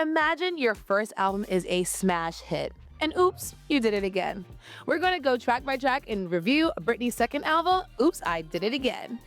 Imagine your first album is a smash hit. And oops, you did it again. We're going to go track by track and review Britney's second album, Oops, I Did It Again.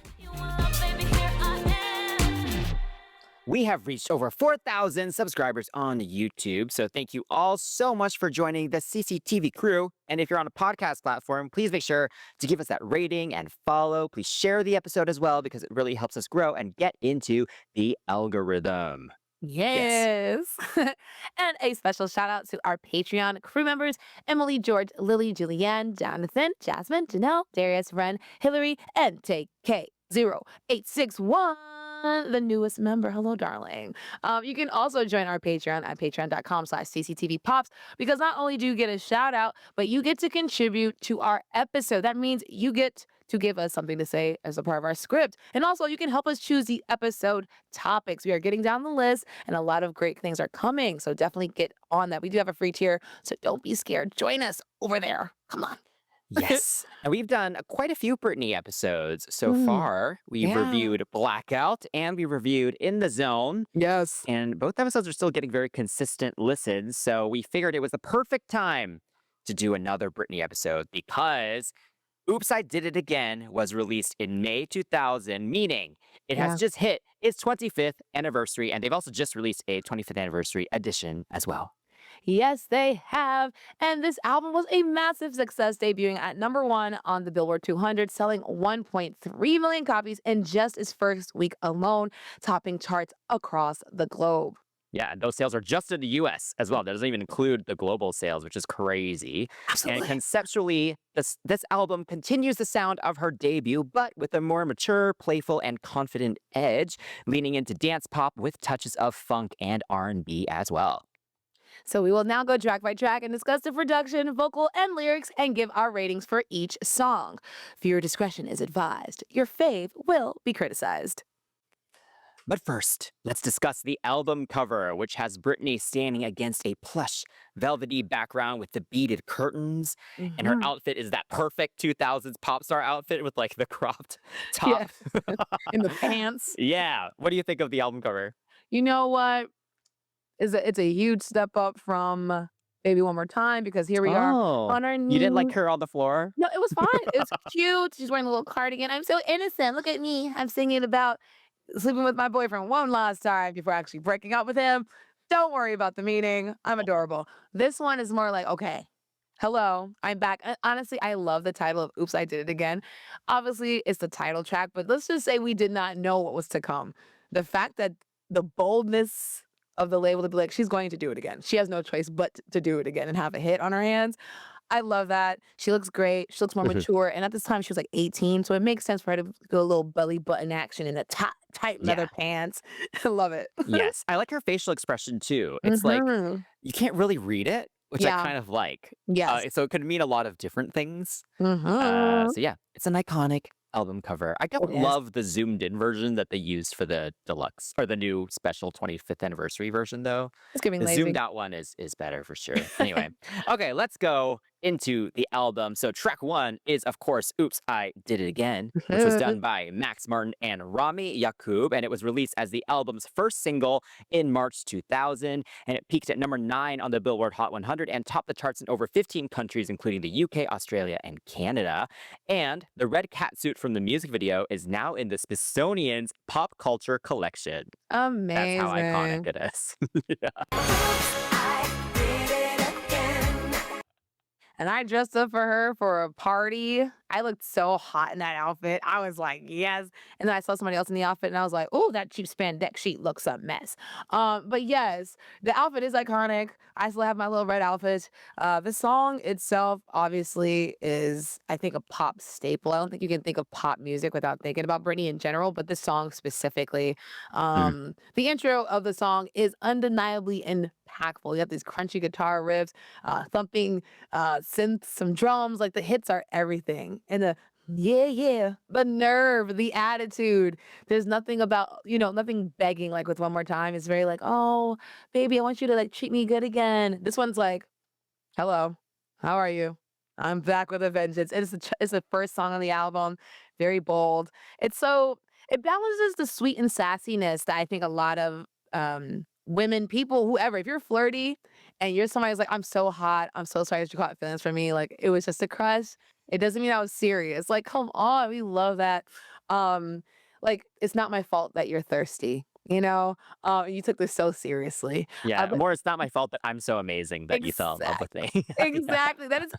We have reached over 4,000 subscribers on YouTube, so thank you all so much for joining the CCTV crew. And if you're on a podcast platform, please make sure to give us that rating and follow. Please share the episode as well, because it really helps us grow and get into the algorithm. Yes. And a special shout out to our Patreon crew members, Emily, George, Lily, Julianne, Jonathan, Jasmine, Janelle, Darius, Ren, Hillary, and TK0861. The newest member. Hello, darling. You can also join our Patreon at patreon.com/cctvpops, because not only do you get a shout out, but you get to contribute to our episode. That means you get to give us something to say as a part of our script. And also, you can help us choose the episode topics. We are getting down the list, and a lot of great things are coming. So definitely get on that. We do have a free tier, so don't be scared. Join us over there. Come on. Yes. And we've done quite a few Britney episodes so far. We've reviewed Blackout and we reviewed In the Zone. Yes. And both episodes are still getting very consistent listens. So we figured it was the perfect time to do another Britney episode, because Oops, I Did It Again was released in May 2000, meaning it has just hit its 25th anniversary. And they've also just released a 25th anniversary edition as well. Yes, they have. And this album was a massive success, debuting at #1 on the Billboard 200, selling 1.3 million copies in just its first week alone, topping charts across the globe. Yeah, and those sales are just in the US as well. That doesn't even include the global sales, which is crazy. Absolutely. And conceptually, this album continues the sound of her debut, but with a more mature, playful, and confident edge, leaning into dance pop with touches of funk and R&B as well. So we will now go track by track and discuss the production, vocal, and lyrics, and give our ratings for each song. Viewer discretion is advised. Your fave will be criticized. But first, let's discuss the album cover, which has Britney standing against a plush, velvety background with the beaded curtains. And her outfit is that perfect 2000s pop star outfit with like the cropped top. Yes. In the pants. Yeah. What do you think of the album cover? You know what? It's a huge step up from Baby One More Time, because here we are on our knees. You didn't like her on the floor? No, it was fine. It was cute. She's wearing a little cardigan. I'm so innocent. Look at me. I'm singing about sleeping with my boyfriend one last time before actually breaking up with him. Don't worry about the meaning. I'm adorable. This one is more like, okay, hello, I'm back. Honestly, I love the title of Oops, I Did It Again. Obviously, it's the title track, but let's just say we did not know what was to come. The fact that the boldness of the label to be like, she's going to do it again. She has no choice but to do it again and have a hit on her hands. I love that. She looks great. She looks more mature. And at this time, she was like 18. So it makes sense for her to go a little belly button action in the tight leather pants. I love it. Yes. I like her facial expression too. It's like, you can't really read it, which I kind of like. Yes. So it could mean a lot of different things. So yeah, it's an iconic album cover. I don't love the zoomed in version that they used for the deluxe or the new special 25th anniversary version though. It's giving the lazy. Zoomed out one is better for sure. Anyway, okay, let's go into the album. So track 1 is of course Oops, I Did It Again, which was done by Max Martin and Rami Yacoub, and it was released as the album's first single in March 2000, and it peaked at #9 on the Billboard Hot 100 and topped the charts in over 15 countries, including the UK, Australia, and Canada. And the red catsuit from the music video is now in the Smithsonian's Pop Culture Collection. Amazing. That's how iconic it is. And I dressed up for her for a party. I looked so hot in that outfit. I was like, yes. And then I saw somebody else in the outfit and I was like, oh, that cheap spandex sheet looks a mess. But yes, the outfit is iconic. I still have my little red outfit. The song itself obviously is, I think, a pop staple. I don't think you can think of pop music without thinking about Britney in general, but this song specifically. The intro of the song is undeniably impactful. You have these crunchy guitar riffs, thumping synths, some drums. Like the hits are everything. And the the nerve, the attitude. There's nothing about, nothing begging like with One More Time. It's very like, oh, baby, I want you to like treat me good again. This one's like, hello, how are you? I'm back with a vengeance. It's the first song on the album. Very bold. It balances the sweet and sassiness that I think a lot of women, people, whoever, if you're flirty and you're somebody's like, I'm so hot, I'm so sorry that you caught feelings for me, like it was just a crush. It doesn't mean I was serious. Like, come on, we love that. Um, like it's not my fault that you're thirsty, you know? You took this so seriously. Yeah, But more it's not my fault that I'm so amazing that you fell in love with exactly. me. Yeah. Exactly. That is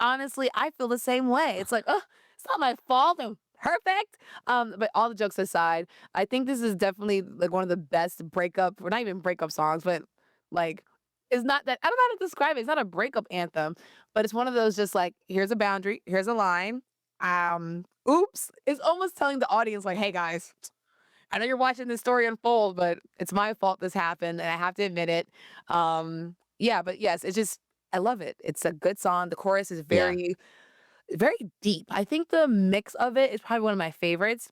honestly, I feel the same way. It's like, oh, it's not my fault. I'm perfect. But all the jokes aside, I think this is definitely like one of the best breakup, or not even breakup songs, but like it's not that I don't know how to describe it. It's not a breakup anthem, but it's one of those just like, here's a boundary, here's a line. Oops. It's almost telling the audience, like, hey guys, I know you're watching this story unfold, but it's my fault this happened, and I have to admit it. Yeah, but yes, it's just I love it. It's a good song. The chorus is Yeah. very deep. I think the mix of it is probably one of my favorites.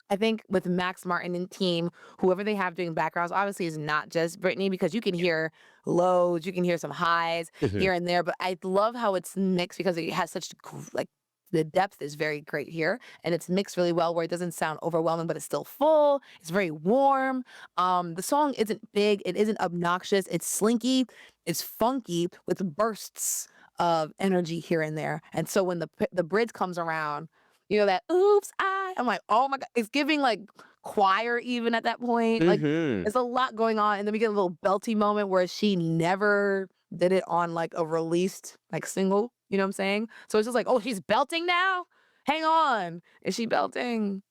I think with Max Martin and team, whoever they have doing backgrounds, obviously is not just Britney because you can hear lows, you can hear some highs Mhm. here and there, but I love how it's mixed because it has such like the depth is very great here and it's mixed really well where it doesn't sound overwhelming but it's still full. It's very warm. The song isn't big, it isn't obnoxious, it's slinky, it's funky with bursts of energy here and there. And so when the bridge comes around, you know that oops, I'm like, "Oh my god," it's giving, like, choir even at that point, like, Mhm. there's a lot going on, and then we get a little belty moment where she never did it on, like, a released, like, single, you know what I'm saying? So it's just like, "Oh, she's belting now? Hang on. Is she belting?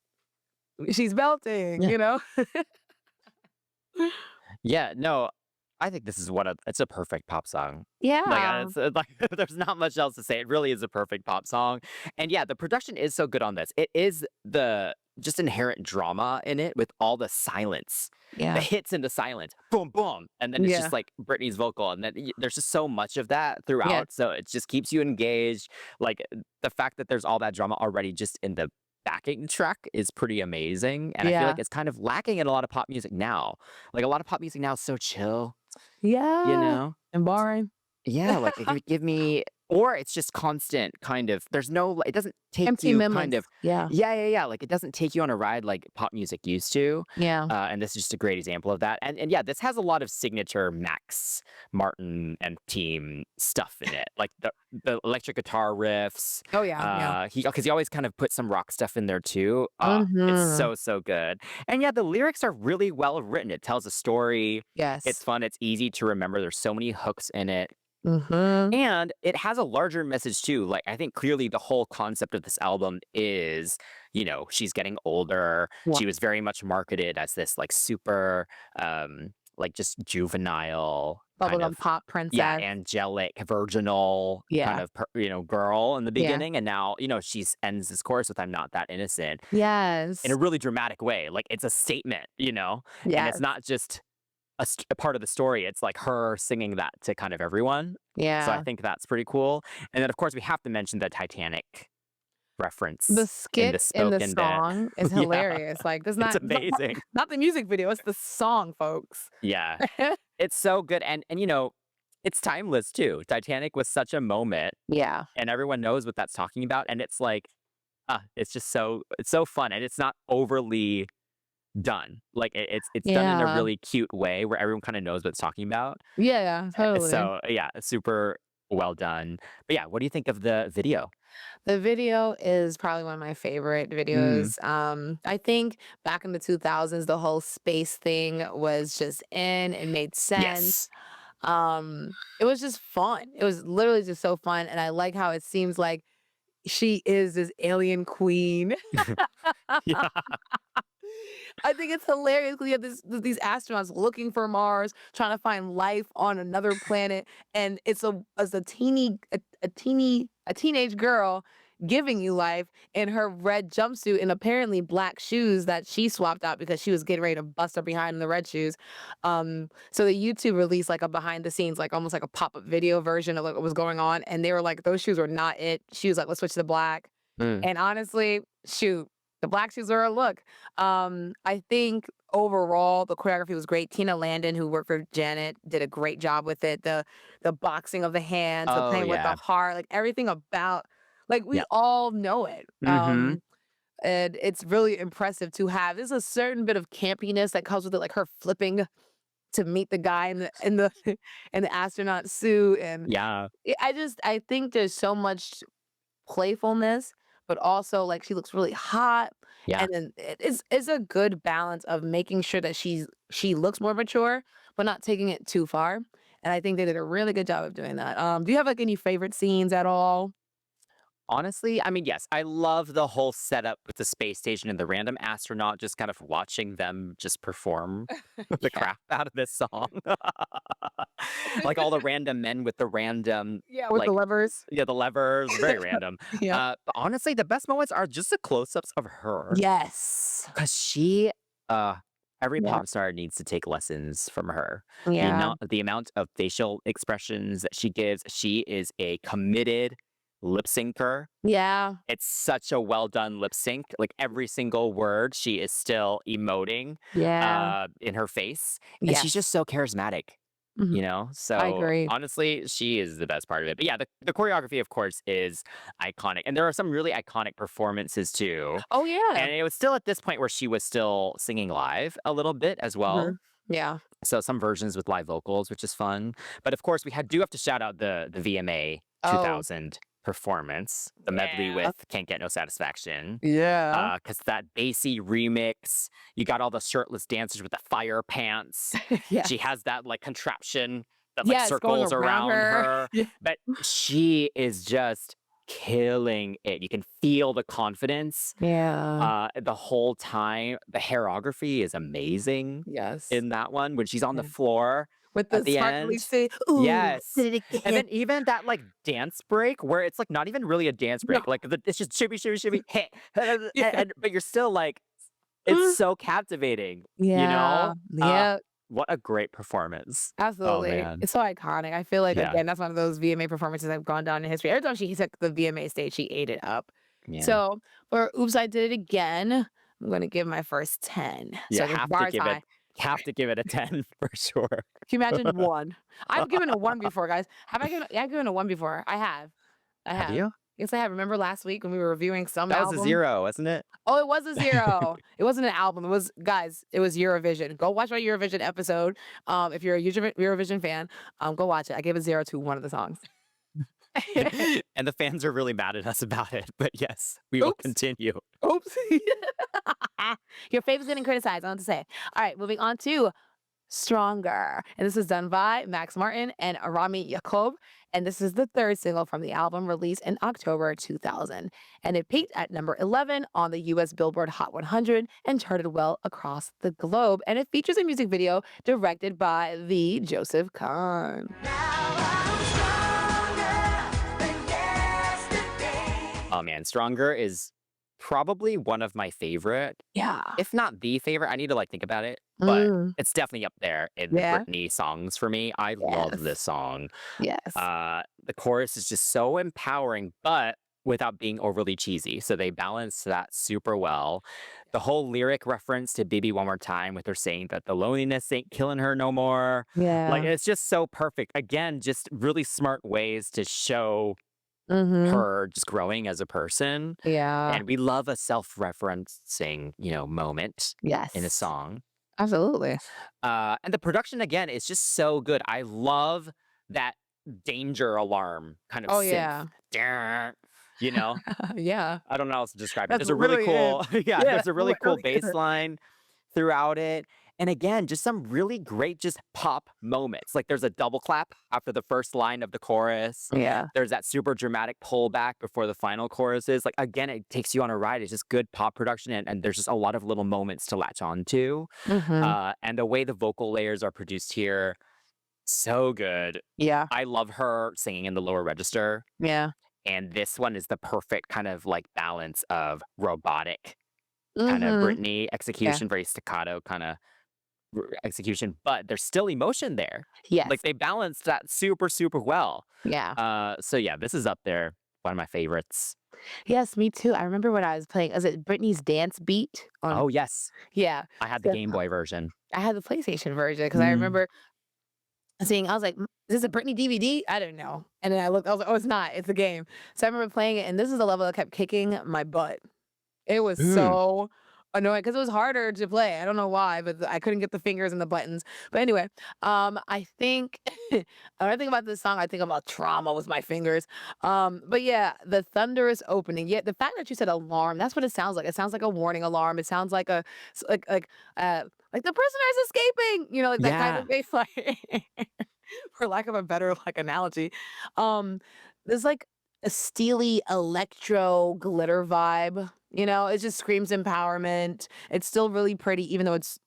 She's belting," Yeah. you know? Yeah, no, I think this is it's a perfect pop song. Like, Yeah. it's like there's not much else to say. It really is a perfect pop song. And yeah, the production is so good on this. It is the just inherent drama in it with all the silence, the Yeah. hits into silence, boom, boom, and then it's just Yeah. like Britney's vocal, and then there's just so much of that Yeah. throughout. So it just keeps you engaged. Like the fact that there's all that drama already just in the backing track is pretty amazing. And I feel like Yeah. it's kind of lacking in a lot of pop music now. Like a lot of pop music now is so chill, you Yeah. know? And boring. Yeah, like, it could give me or it's just constant kind of there's no it doesn't take Empty you kind moments. of Yeah. yeah, like, it doesn't take you on a ride like pop music used to, Yeah. and this is just a great example of that, and yeah, this has a lot of signature Max Martin and team stuff in it, like the electric guitar riffs, Oh, yeah, yeah. because he always kind of put some rock stuff in there too. It's Mhm. so, so good, and yeah, the lyrics are really well written, it tells a story, it's Yes. fun, it's easy to remember, there's so many hooks in it. Mhm. And it has a larger message too. Like, I think clearly the whole concept of this album is, she's getting older. What She was very much marketed as this like super, like just juvenile kind bubblegum of, pop yeah, princess. angelic, virginal kind Yeah. of, girl in the Yeah. beginning. And now, she's ends this chorus with "I'm not that innocent" in a Yes. really dramatic way. Like, it's a statement, and it's Yes. not just a part of the story. It's like her singing that to kind of everyone. So I Yeah. think that's pretty cool. And then, of course, we have to mention the Titanic The reference in the skit in the spoken bit. song is Yeah, hilarious. Like, there's it's not amazing. not the music video, it's the song, folks. Yeah, it's so good. And it's timeless too. Titanic was such a moment, Yeah. and everyone knows what that's talking about. And it's like, it's just it's so fun, and it's not overly done. Like it's done in a Yeah. really cute way where everyone kind of knows what it's talking about. Yeah, totally. So, yeah, super well done. But yeah, what do you think of the video? The video is probably one of my favorite Mm, videos. I think back in the 2000s, the whole space thing was just in, it made sense. yes. It was just fun. It was literally just so fun, and I like how it seems like she is this alien queen. Yeah. I think it's hilarious because you have these astronauts looking for Mars, trying to find life on another planet, and it's a teenage girl giving you life in her red jumpsuit and apparently black shoes that she swapped out because she was getting ready to bust her behind in the red shoes. So the YouTube released like a behind the scenes, like almost like a pop-up video version of like what was going on, and they were like, those shoes were not it. She was like, let's switch to black. Mm, And honestly, shoot, the black shoes are a look. I think overall the choreography was great. Tina Landon, who worked for Janet, did a great job with it. The boxing of the hands, the oh, playing with the yeah. heart, like everything about like we Yeah. all know it. Mhm. And it's really impressive to have. There's a certain bit of campiness that comes with it, like her flipping to meet the guy in the in the astronaut suit, and Yeah. I think there's so much playfulness, but also, like, she looks really hot, Yeah. and then it's a good balance of making sure that she looks more mature, but not taking it too far, and I think they did a really good job of doing that. Do you have, like, any favorite scenes at all? Honestly, I mean, yes, I love the whole setup with the space station and the random astronaut just kind of watching them just perform the Yeah. crap out of this song. Like all the random men with the random, Yeah, with the like, levers. yeah, the levers, very random. Yeah. But honestly, the best moments are just the close-ups of her Yes. because uh, every Yeah. pop star needs to take lessons from her. Yeah. The amount of facial expressions that she gives, she is a committed lip syncer. Yeah. It's such a well done lip sync. Like every single word, she is still emoting Yeah. in her face, and she's just Yes. so charismatic. Mhm. I So agree. honestly, she is the best part of it. But yeah, the choreography, of course, is iconic, and there are some really iconic performances too. Oh, yeah. And it was still at this point where she was still singing live a little bit as well. Mhm. Yeah. So some versions with live vocals, which is fun. But of course, do have to shout out the VMA Oh, 2000 performance, the medley yeah. with "Can't Get No Satisfaction." Yeah. Because that bassy remix, you got all the shirtless dancers with the fire pants. Yeah. She has that like contraption that like Yes, going circles around around her. her, Yeah. but she is just killing it. You can feel the confidence Yeah. the whole time. The choreography is amazing Yes. in that one when she's on the Yeah. floor With at the the sparkly end. say, "Ooh, Yes. did it And again." then even that like dance break where it's like not even really a dance No. break, like it's just shimmy, shimmy, shimmy, hey, and, Yeah. but you're still like, it's so captivating, you Yeah. know? Yeah. What a great performance. Oh Absolutely. man. It's so iconic. I feel like, Yeah. again, that's one of those VMA performances that have gone down in history. Every time she took the VMA stage, she ate it up. Yeah. So for Oops, I Did It Again, I'm gonna give my first 10. Yeah, So the bar is high. have to give it a 10 for sure. Can you imagine 1? I've given a 1 before, guys. Have I given yeah, I've given a 1 before. I have. I Have have. you? Yes, I have. Remember last week when we were reviewing some That was a album? 0, wasn't it? Oh, it was a 0. It wasn't an album. It was guys, it was Eurovision. Go watch my Eurovision episode. If you're a Eurovision fan, go watch it. I gave a 0 to one of the songs. And the fans are really mad at us about it, but yes, we will Oops. continue. Oops. Your favorite's getting criticized. I want to say. All right, moving on to Stronger. And this is done by Max Martin and Rami Yacoub. And this is the third single from the album released in October 2000. And it peaked at number 11 on the US Billboard Hot 100 and charted well across the globe. And it features a music video directed by the Joseph Kahn. Oh man, Stronger is probably one of my favorite, Yeah. if not the favorite. I need to like think about it, but Mm, it's definitely up there in the yeah. Britney songs for me. I love this Yes. song. Yes. The chorus is just so empowering, but without being overly cheesy. So they balance that super well. The whole lyric reference to Baby One More Time with her saying that the loneliness ain't killing her no more. Like Yeah. it's just so perfect. Again, just really smart ways to show Mhm. her just growing as a person. Yeah. And we love a self-referencing, moment in a Yes. song. Absolutely. And the production again is just so good. I love that danger alarm kind of Oh, synth. yeah. Durr, You know, Yeah. I don't know how else to describe it. That's There's a really literally it. cool, yeah, Yeah, there's a really cool literally bass it. line throughout it. And again, just some really great just pop moments. Like there's a double clap after the first line of the chorus. Yeah. There's that super dramatic pullback before the final chorus is. Like again, it takes you on a ride. It's just good pop production and there's just a lot of little moments to latch on to. Mhm. And the way the vocal layers are produced here, so good. Yeah. I love her singing in the lower register. Yeah. And this one is the perfect kind of like balance of robotic kind of Mhm. Britney Yeah. execution, very staccato kind of execution, but there's still emotion there. Yes. Like they balance that super, super well. Yeah. So yeah, this is up there. One of my favorites. Yes, me too. I remember when I was playing is it Britney's Dance Beat on Oh yes, yeah. I had the So Game Boy version. I had the PlayStation version because I Mm. remember seeing I was like, "Is this a Britney DVD?" I didn't know. And then I looked, I was like, "Oh, it's not. It's a game." So I remember playing it, and this is a level that kept kicking my butt. It was Mm. so annoying because it was harder to play. I don't know why, but I couldn't get the fingers and the buttons. But anyway, I think when I think about this song, I think about trauma with my fingers. But yeah, the thunderous opening. Yeah, the fact that you said alarm, that's what it sounds like. It sounds like a warning alarm. It sounds like like the prisoner is escaping. You know, like that kind Yeah. of bass line. For lack of a better like analogy. Um, there's like a steely electro glitter vibe. You know, it just screams empowerment. It's still really pretty, even though it's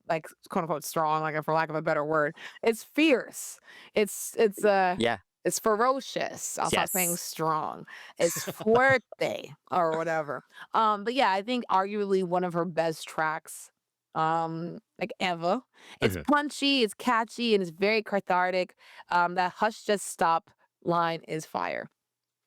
like quote unquote strong, like for lack of a better word. It's fierce. It's Yeah. it's ferocious. I'll stop saying Yes. strong. It's fuerte or whatever. But yeah, I think arguably one of her best tracks, like ever. It's Mhm. punchy, it's catchy, and it's very cathartic. That hush just stop line is fire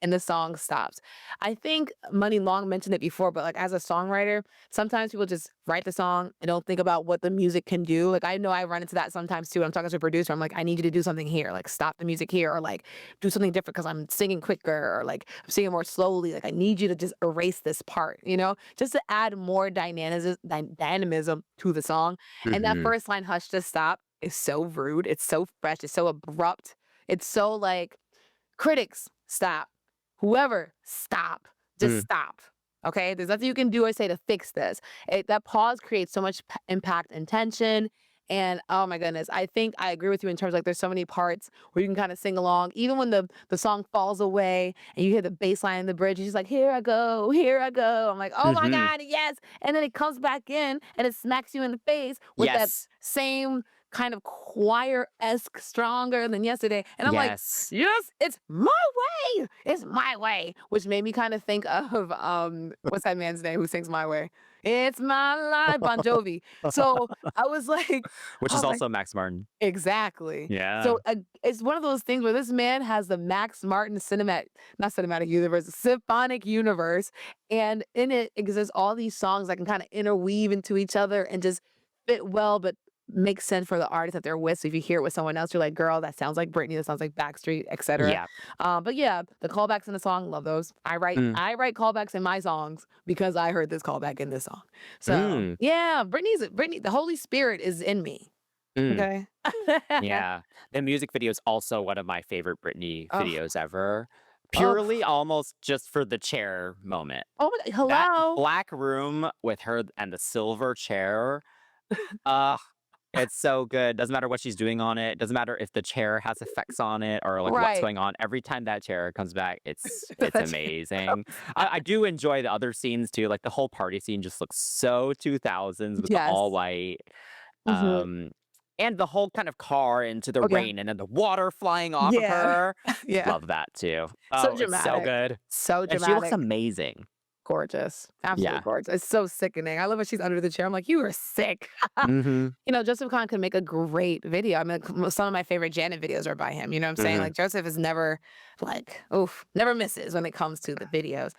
and the song stops. I think Money Long mentioned it before, but like as a songwriter, sometimes people just write the song and don't think about what the music can do. Like I know I run into that sometimes too. I'm talking to a producer. I'm like, I need you to do something here. Like stop the music here, or like do something different because I'm singing quicker, or like I'm singing more slowly. Like I need you to just erase this part, just to add more dynamism to the song. And that Mhm. first line, "Hush, just stop," is so rude. It's so fresh. It's so abrupt. It's so like critics, stop. Whoever, stop. Just Mm. stop. Okay? There's nothing you can do or say to fix this. That pause creates so much impact and tension. And oh my goodness, I think I agree with you in terms of like there's so many parts where you can kind of sing along. Even when the song falls away and you hear the bass line in the bridge, you're just like, here I go, here I go. I'm like, oh my Mhm. God, yes. And then it comes back in and it smacks you in the face with that Yes. same kind of choir-esque stronger than yesterday. And I'm like, Yes. yes, it's my way. It's my way. Which made me kind of think of what's that man's name who sings My Way? It's my life, Bon Jovi. So I was like, Which I is was like, also Max Martin. exactly. Yeah. So it's one of those things where this man has the Max Martin not cinematic universe, symphonic universe, and in it exists all these songs that can kind of interweave into each other and just fit well, but make sense for the artist that they're with. So if you hear it with someone else, you're like, girl, that sounds like Britney, that sounds like Backstreet, etc. Yeah. But yeah, the callbacks in the song, love those. Mm. I write callbacks in my songs because I heard this callback in this song. So Mm. yeah, Britney, the Holy Spirit is in me. Mm. Okay. Yeah. The music video is also one of my favorite Britney Oh, videos ever. oh, Purely almost just for the chair moment. oh my, That hello. black room with her and the silver chair. Uh, it's so good. Doesn't matter what she's doing on it. Doesn't matter if the chair has effects on it or like what's Right. going on. Every time that chair comes back, it's That chair amazing. comes I back. do enjoy the other scenes too. Like the whole party scene just looks so 2000s with the all Yes. white. Mhm. Um, and the whole kind of car into the Okay. rain and then the water flying off of Yeah. her. Yeah. Love that too. So Oh, it's so dramatic. good. So And she looks dramatic. amazing. Gorgeous. Absolutely Yeah. gorgeous. It's so sickening. I love when she's under the chair. I'm like, you are sick. Hmm. Joseph Kahn could make a great video. I mean, some of my favorite Janet videos are by him. You know what I'm saying? Hmm. Like Joseph is never like, oof, never misses when it comes to the videos.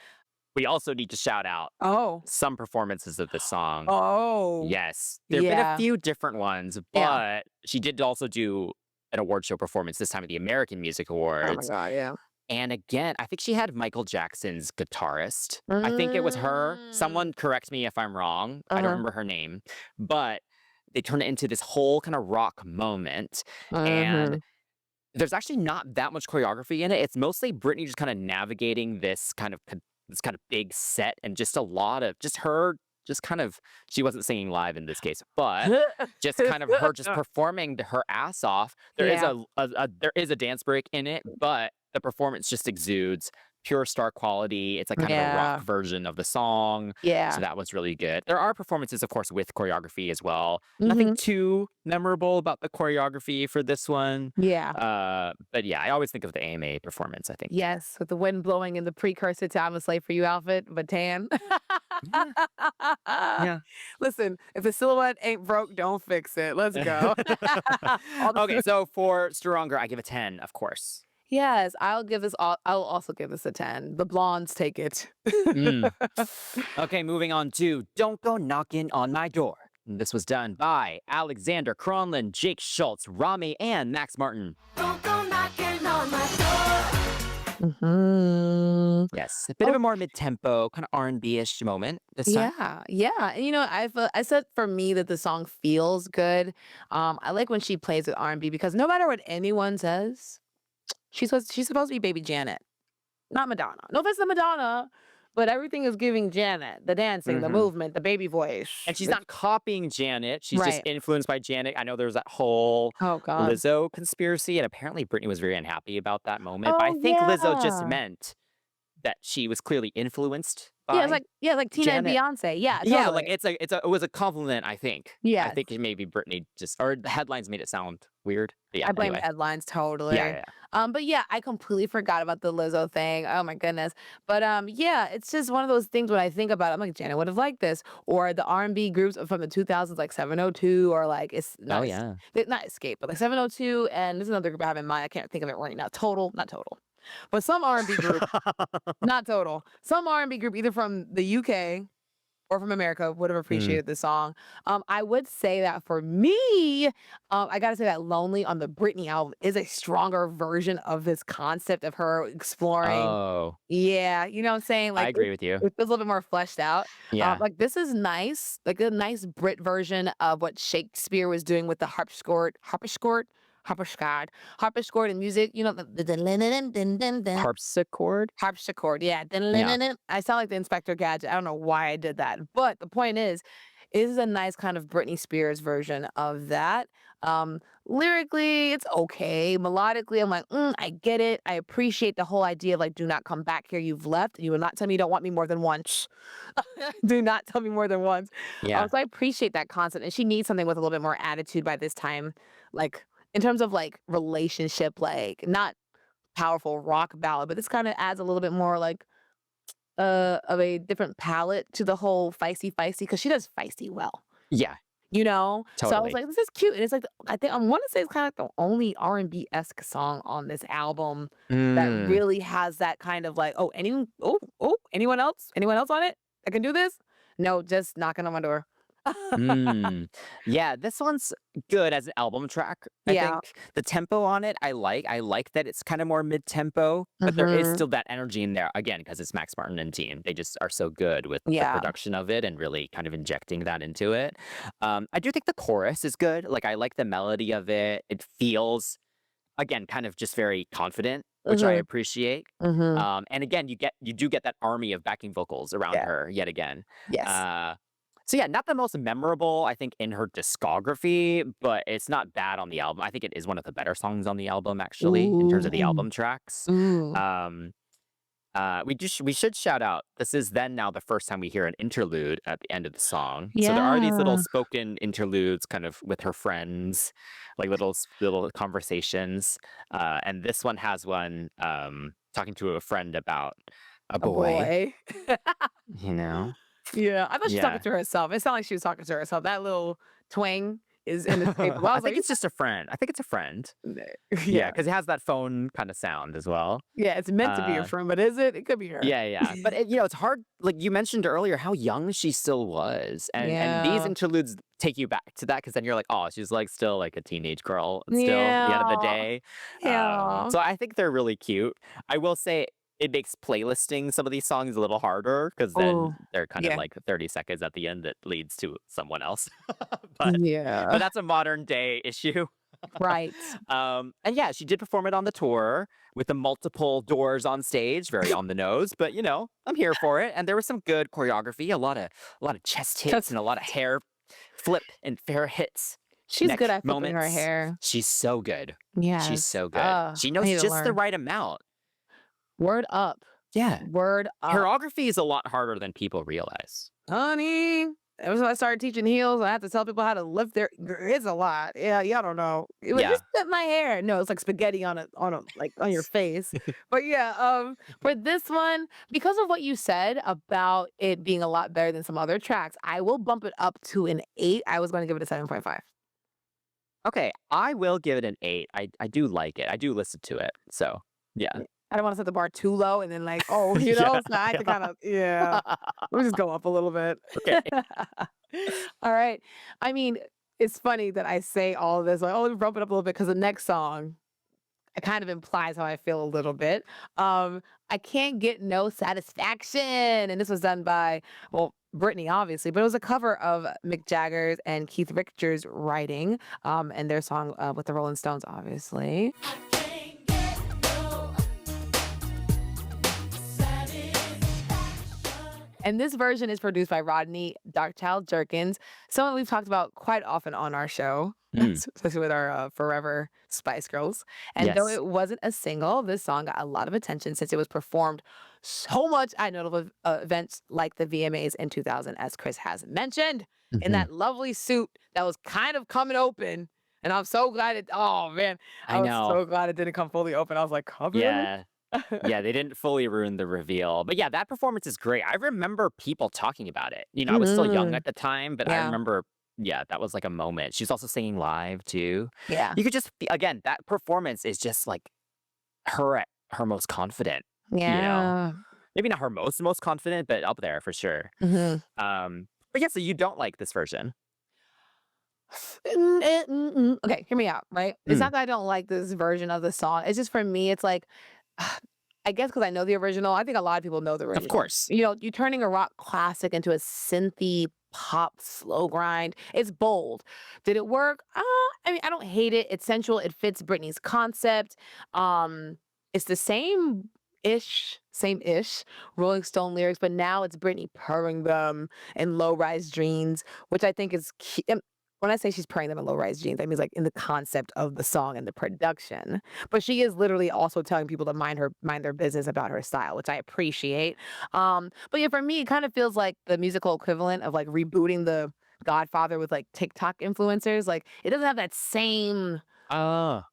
We also need to shout out Oh. some performances of this song. Oh. Yes, there have been a Yeah. few different ones, Yeah. but she did also do an award show performance this time at the American Music Oh my Awards. God. Yeah. And again, I think she had Michael Jackson's guitarist. I think it was her. Mm. Someone correct me if I'm wrong. I don't Uh-huh. remember her name, but they turned it into this whole kind of rock moment. And Mhm. there's actually not that much choreography in it. It's mostly Britney just kind of navigating this kind of big set and just a lot of just her just kind of she wasn't singing live in this case, but just kind of her just performing her ass off. There is Yeah. there is a dance break in it, but the performance just exudes pure star quality. It's like kind of a rock Yeah. version of the song. So Yeah. that was really good. There are performances, of course, with choreography as well. Nothing Mhm. too memorable about the choreography for this one. Yeah. But yeah, I always think of the AMA performance, I think. Yes, with the wind blowing in the precursor to "I'm a Slave for You" outfit, but tan. Yeah. Yeah. Listen, if the silhouette ain't broke, don't fix it. Let's go. All the Okay, so for Stronger, I give a 10, of course. Yes, I'll also give this a 10. The blondes take it. Mm. Okay, moving on to Don't Go Knockin' on My Door. This was done by Alexander Cronlin, Jake Schultz, Rami, and Max Martin. Don't go knocking on my door. Mhm. Yes, a bit of a more mid-tempo, kind of R&B-ish moment this time. Yeah, yeah, and, I said for me that the song feels good. I like when she plays with R&B because no matter what anyone says, she's supposed to be baby Janet, not Madonna. No offense to Madonna, but everything is giving Janet, the dancing, the Mhm. movement, the baby voice. And she's It's not copying Janet, she's just right. influenced by Janet. I know there's that whole Oh god. Lizzo conspiracy, and apparently Britney was very unhappy about that moment, but I Oh, think Lizzo just yeah. meant that she was clearly influenced by Yeah, like Tina and Janet. Beyonce. Yeah, Yeah, like, totally. it was a compliment, I think. I Yes. think maybe Britney just or the headlines made it sound weird. But yeah, I blame anyway. headlines Yeah, yeah, totally. yeah. But yeah, I completely forgot about the Lizzo thing. Oh my goodness. But yeah, it's just one of those things when I think about it, I'm like, Janet would have liked this. Or the R&B groups from the 2000s, like 702, or like Oh, yeah. not Escape, but like 702, and there's another group I have in mind. I can't think of it right now. Total, not Total. But some R&B group, not Total. Some R&B group either from the UK or from America would have Mm. appreciated the song. I would say that for me, I gotta say that "Lonely" on the Britney album is a stronger version of this concept of her exploring. Oh, Yeah, you know what I'm saying? I Like agree with you. it feels a little bit more fleshed out. Yeah. Like this is nice, like a nice Brit version of what Shakespeare was doing with the harpsichord and music. You know the Harpsichord? harpsichord, yeah. Yeah. I sound like the Inspector Gadget. I don't know why I did that. But the point is, it is a nice kind of Britney Spears version of that. Lyrically, it's okay. Melodically, I'm like, I get it. I appreciate the whole idea of like, do not come back here. You've left. You will not tell me you don't want me more than once. Do not tell me more than once. Yeah. So I appreciate that concept. And she needs something with a little bit more attitude by this time. Like, in terms of like relationship, like not powerful rock ballad, but this kinda adds a little bit more, like, of a different palette to the whole feisty because she does feisty well, Yeah, you know? So I was totally. like, "This is cute," and it's like, I think I wanna say it's kinda like the only R&B-esque song on this album that Mm. really has that kind of like, anyone else? Anyone else on it that can do this? No, just knocking on my door." Mm. Yeah, this one's good as an album track, I Yeah. think. The tempo on it, I like. I like that it's kinda more mid-tempo, but there is Mhm. still that energy in there, again, because it's Max Martin and team. They just are so good with the Yeah. production of it and really kind of injecting that into it. I do think the chorus is good. Like, I like the melody of it. It feels, again, kind of just very confident, which I Mhm. appreciate. Mhm. And again, you do get that army of backing vocals around Yeah. her yet again. Yes. Uh, so yeah, not the most memorable, I think, in her discography, but it's not bad on the album. I think it is one of the better songs on the album, actually, in terms of the Ooh. album tracks. Ooh. Um, we should shout out. This is then now the first time we hear an interlude at the end of the song. So there are these little Yeah. spoken interludes, kind of with her friends, like little conversations. And this one has one talking to a friend about a A boy. boy. You know? Yeah, I thought she was talking Yeah. to herself. It sounded like she was talking to herself. That little twang is inescapable. I I was like, think "You it's just a friend. I think it's a friend. Yeah, yeah. because it has that phone kind of sound as well. Yeah, it's meant to be your Uh, friend, but is it? It could be her." Yeah, yeah. But it's hard. Like you mentioned earlier, how young she still was, and these Yeah. interludes take you back to that because then you're like, oh, she's like still like a teenage girl. Still, at the end of the Yeah. day. Yeah. So I think they're really cute. I will say it makes playlisting some of these songs a little harder because then Oh, they're kind of yeah. like 30 seconds at the end that leads to someone else. But Yeah. that's a modern day issue. Right. And yeah, she did perform it on the tour with the multiple doors on stage, very on the nose, but I'm here for it. And there was some good choreography, a lot of chest hits 'Cause and a lot of hair flip and fair hits, she's good neck at flipping her moments. hair. She's so good. She's Yes. so good. She I knows need to just the learn. right amount. Word up. Yeah. Word up. Choreography is a lot harder than people realize. Honey, ever since I started teaching heels, I have to tell people how to lift their it's a lot. Yeah, y'all don't know. It was Yeah. just flip my hair. No, it's like spaghetti on a like on your face. But yeah, for this one, because of what you said about it being a lot better than some other tracks, I will bump it up to an 8. I was gonna give it a 7.5. Okay, I will give it an 8. I do like it. I do listen to it. So, yeah. Yeah. I don't want to set the bar too low and then like, oh, Yeah. so I have to Yeah. kind of yeah. Let me just go up a little bit. Okay. All right. I mean, it's funny that I say all of this, like, oh, let me bump it up a little bit because the next song, it kind of implies how I feel a little bit. I can't get no satisfaction. And this was done by, well, Britney, obviously, but it was a cover of Mick Jagger's and Keith Richards' writing, and their song with the Rolling Stones, obviously. I can't get no satisfaction. And this version is produced by Rodney Darkchild Jerkins, someone we've talked about quite often on our show, Mm, especially with our Forever Spice Girls. And though yes. it wasn't a single, this song got a lot of attention since it was performed so much at notable events like the VMAs in 2000, as Chris has mentioned, in Mhm. that lovely suit that was kind of coming open. And I'm so glad oh man, I I was know. so glad it didn't come fully open. I was like, covered? Yeah. Yeah, they didn't fully ruin the reveal. But yeah, that performance is great. I remember people talking about it. I was still young Mhm. at the time, but I Yeah. remember, yeah, that was like a moment. She's also singing live too. Yeah. You could just, again, that performance is just like her at her most confident, you know? Yeah. Maybe not her most confident, but up there for sure. Mhm. But yeah, so you don't like this version. Okay, hear me out, right? It's Mm, not that I don't like this version of the song. It's just for me, it's like, I guess because I know the original. I think a lot of people know the of original. course. You're turning a rock classic into a synthy pop slow grind. It's bold. Did it work? I mean, I don't hate it. It's sensual. It fits Britney's concept. It's the same-ish Rolling Stone lyrics, but now it's Britney purring them in low-rise jeans, which I think is when I say she's purring them in low-rise jeans, that means like in the concept of the song and the production. But she is literally also telling people to mind their business about her style, which I appreciate. But yeah, for me, it kind of feels like the musical equivalent of like rebooting the Godfather with like TikTok influencers. Like it doesn't have that same Oh,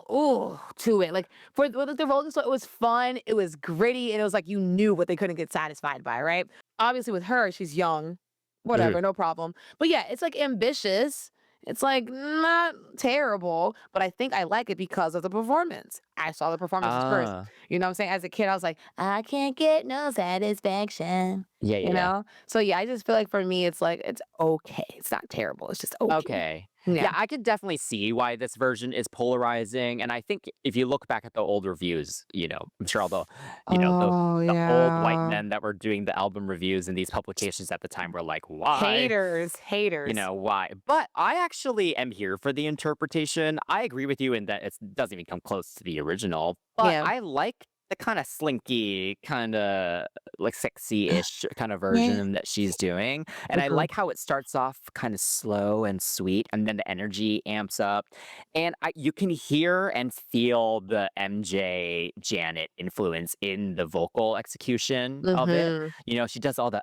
ooh, to it. Like with the Rolling Stone, it was fun, it was gritty, and it was like you knew what they couldn't get satisfied by, right? Obviously, with her, she's young, mhm. whatever, no problem. But yeah, it's like ambitious. It's like not terrible, but I think I like it because of the performance. I saw the performances first. Ah, You know what I'm saying? As a kid, I was like, I can't get no satisfaction. yeah, yeah, You yeah. know? So yeah, I just feel like for me, it's like it's okay. It's not terrible. It's just okay. Okay. Yeah, Yeah. I could definitely see why this version is polarizing. And I think if you look back at the old reviews, I'm sure all Oh the old white yeah. men that were doing the album reviews in these publications at the time were like, why? Haters, haters. Why? But I actually am here for the interpretation. I agree with you in that it doesn't even come close to the original, but Yeah. I like the kind of slinky, kind of like sexy-ish kind of Yeah. version that she's doing. And I Mhm. like how it starts off kind of slow and sweet, and then the energy amps up. And you can hear and feel the MJ Janet influence in the vocal execution of it. Mhm. She does all the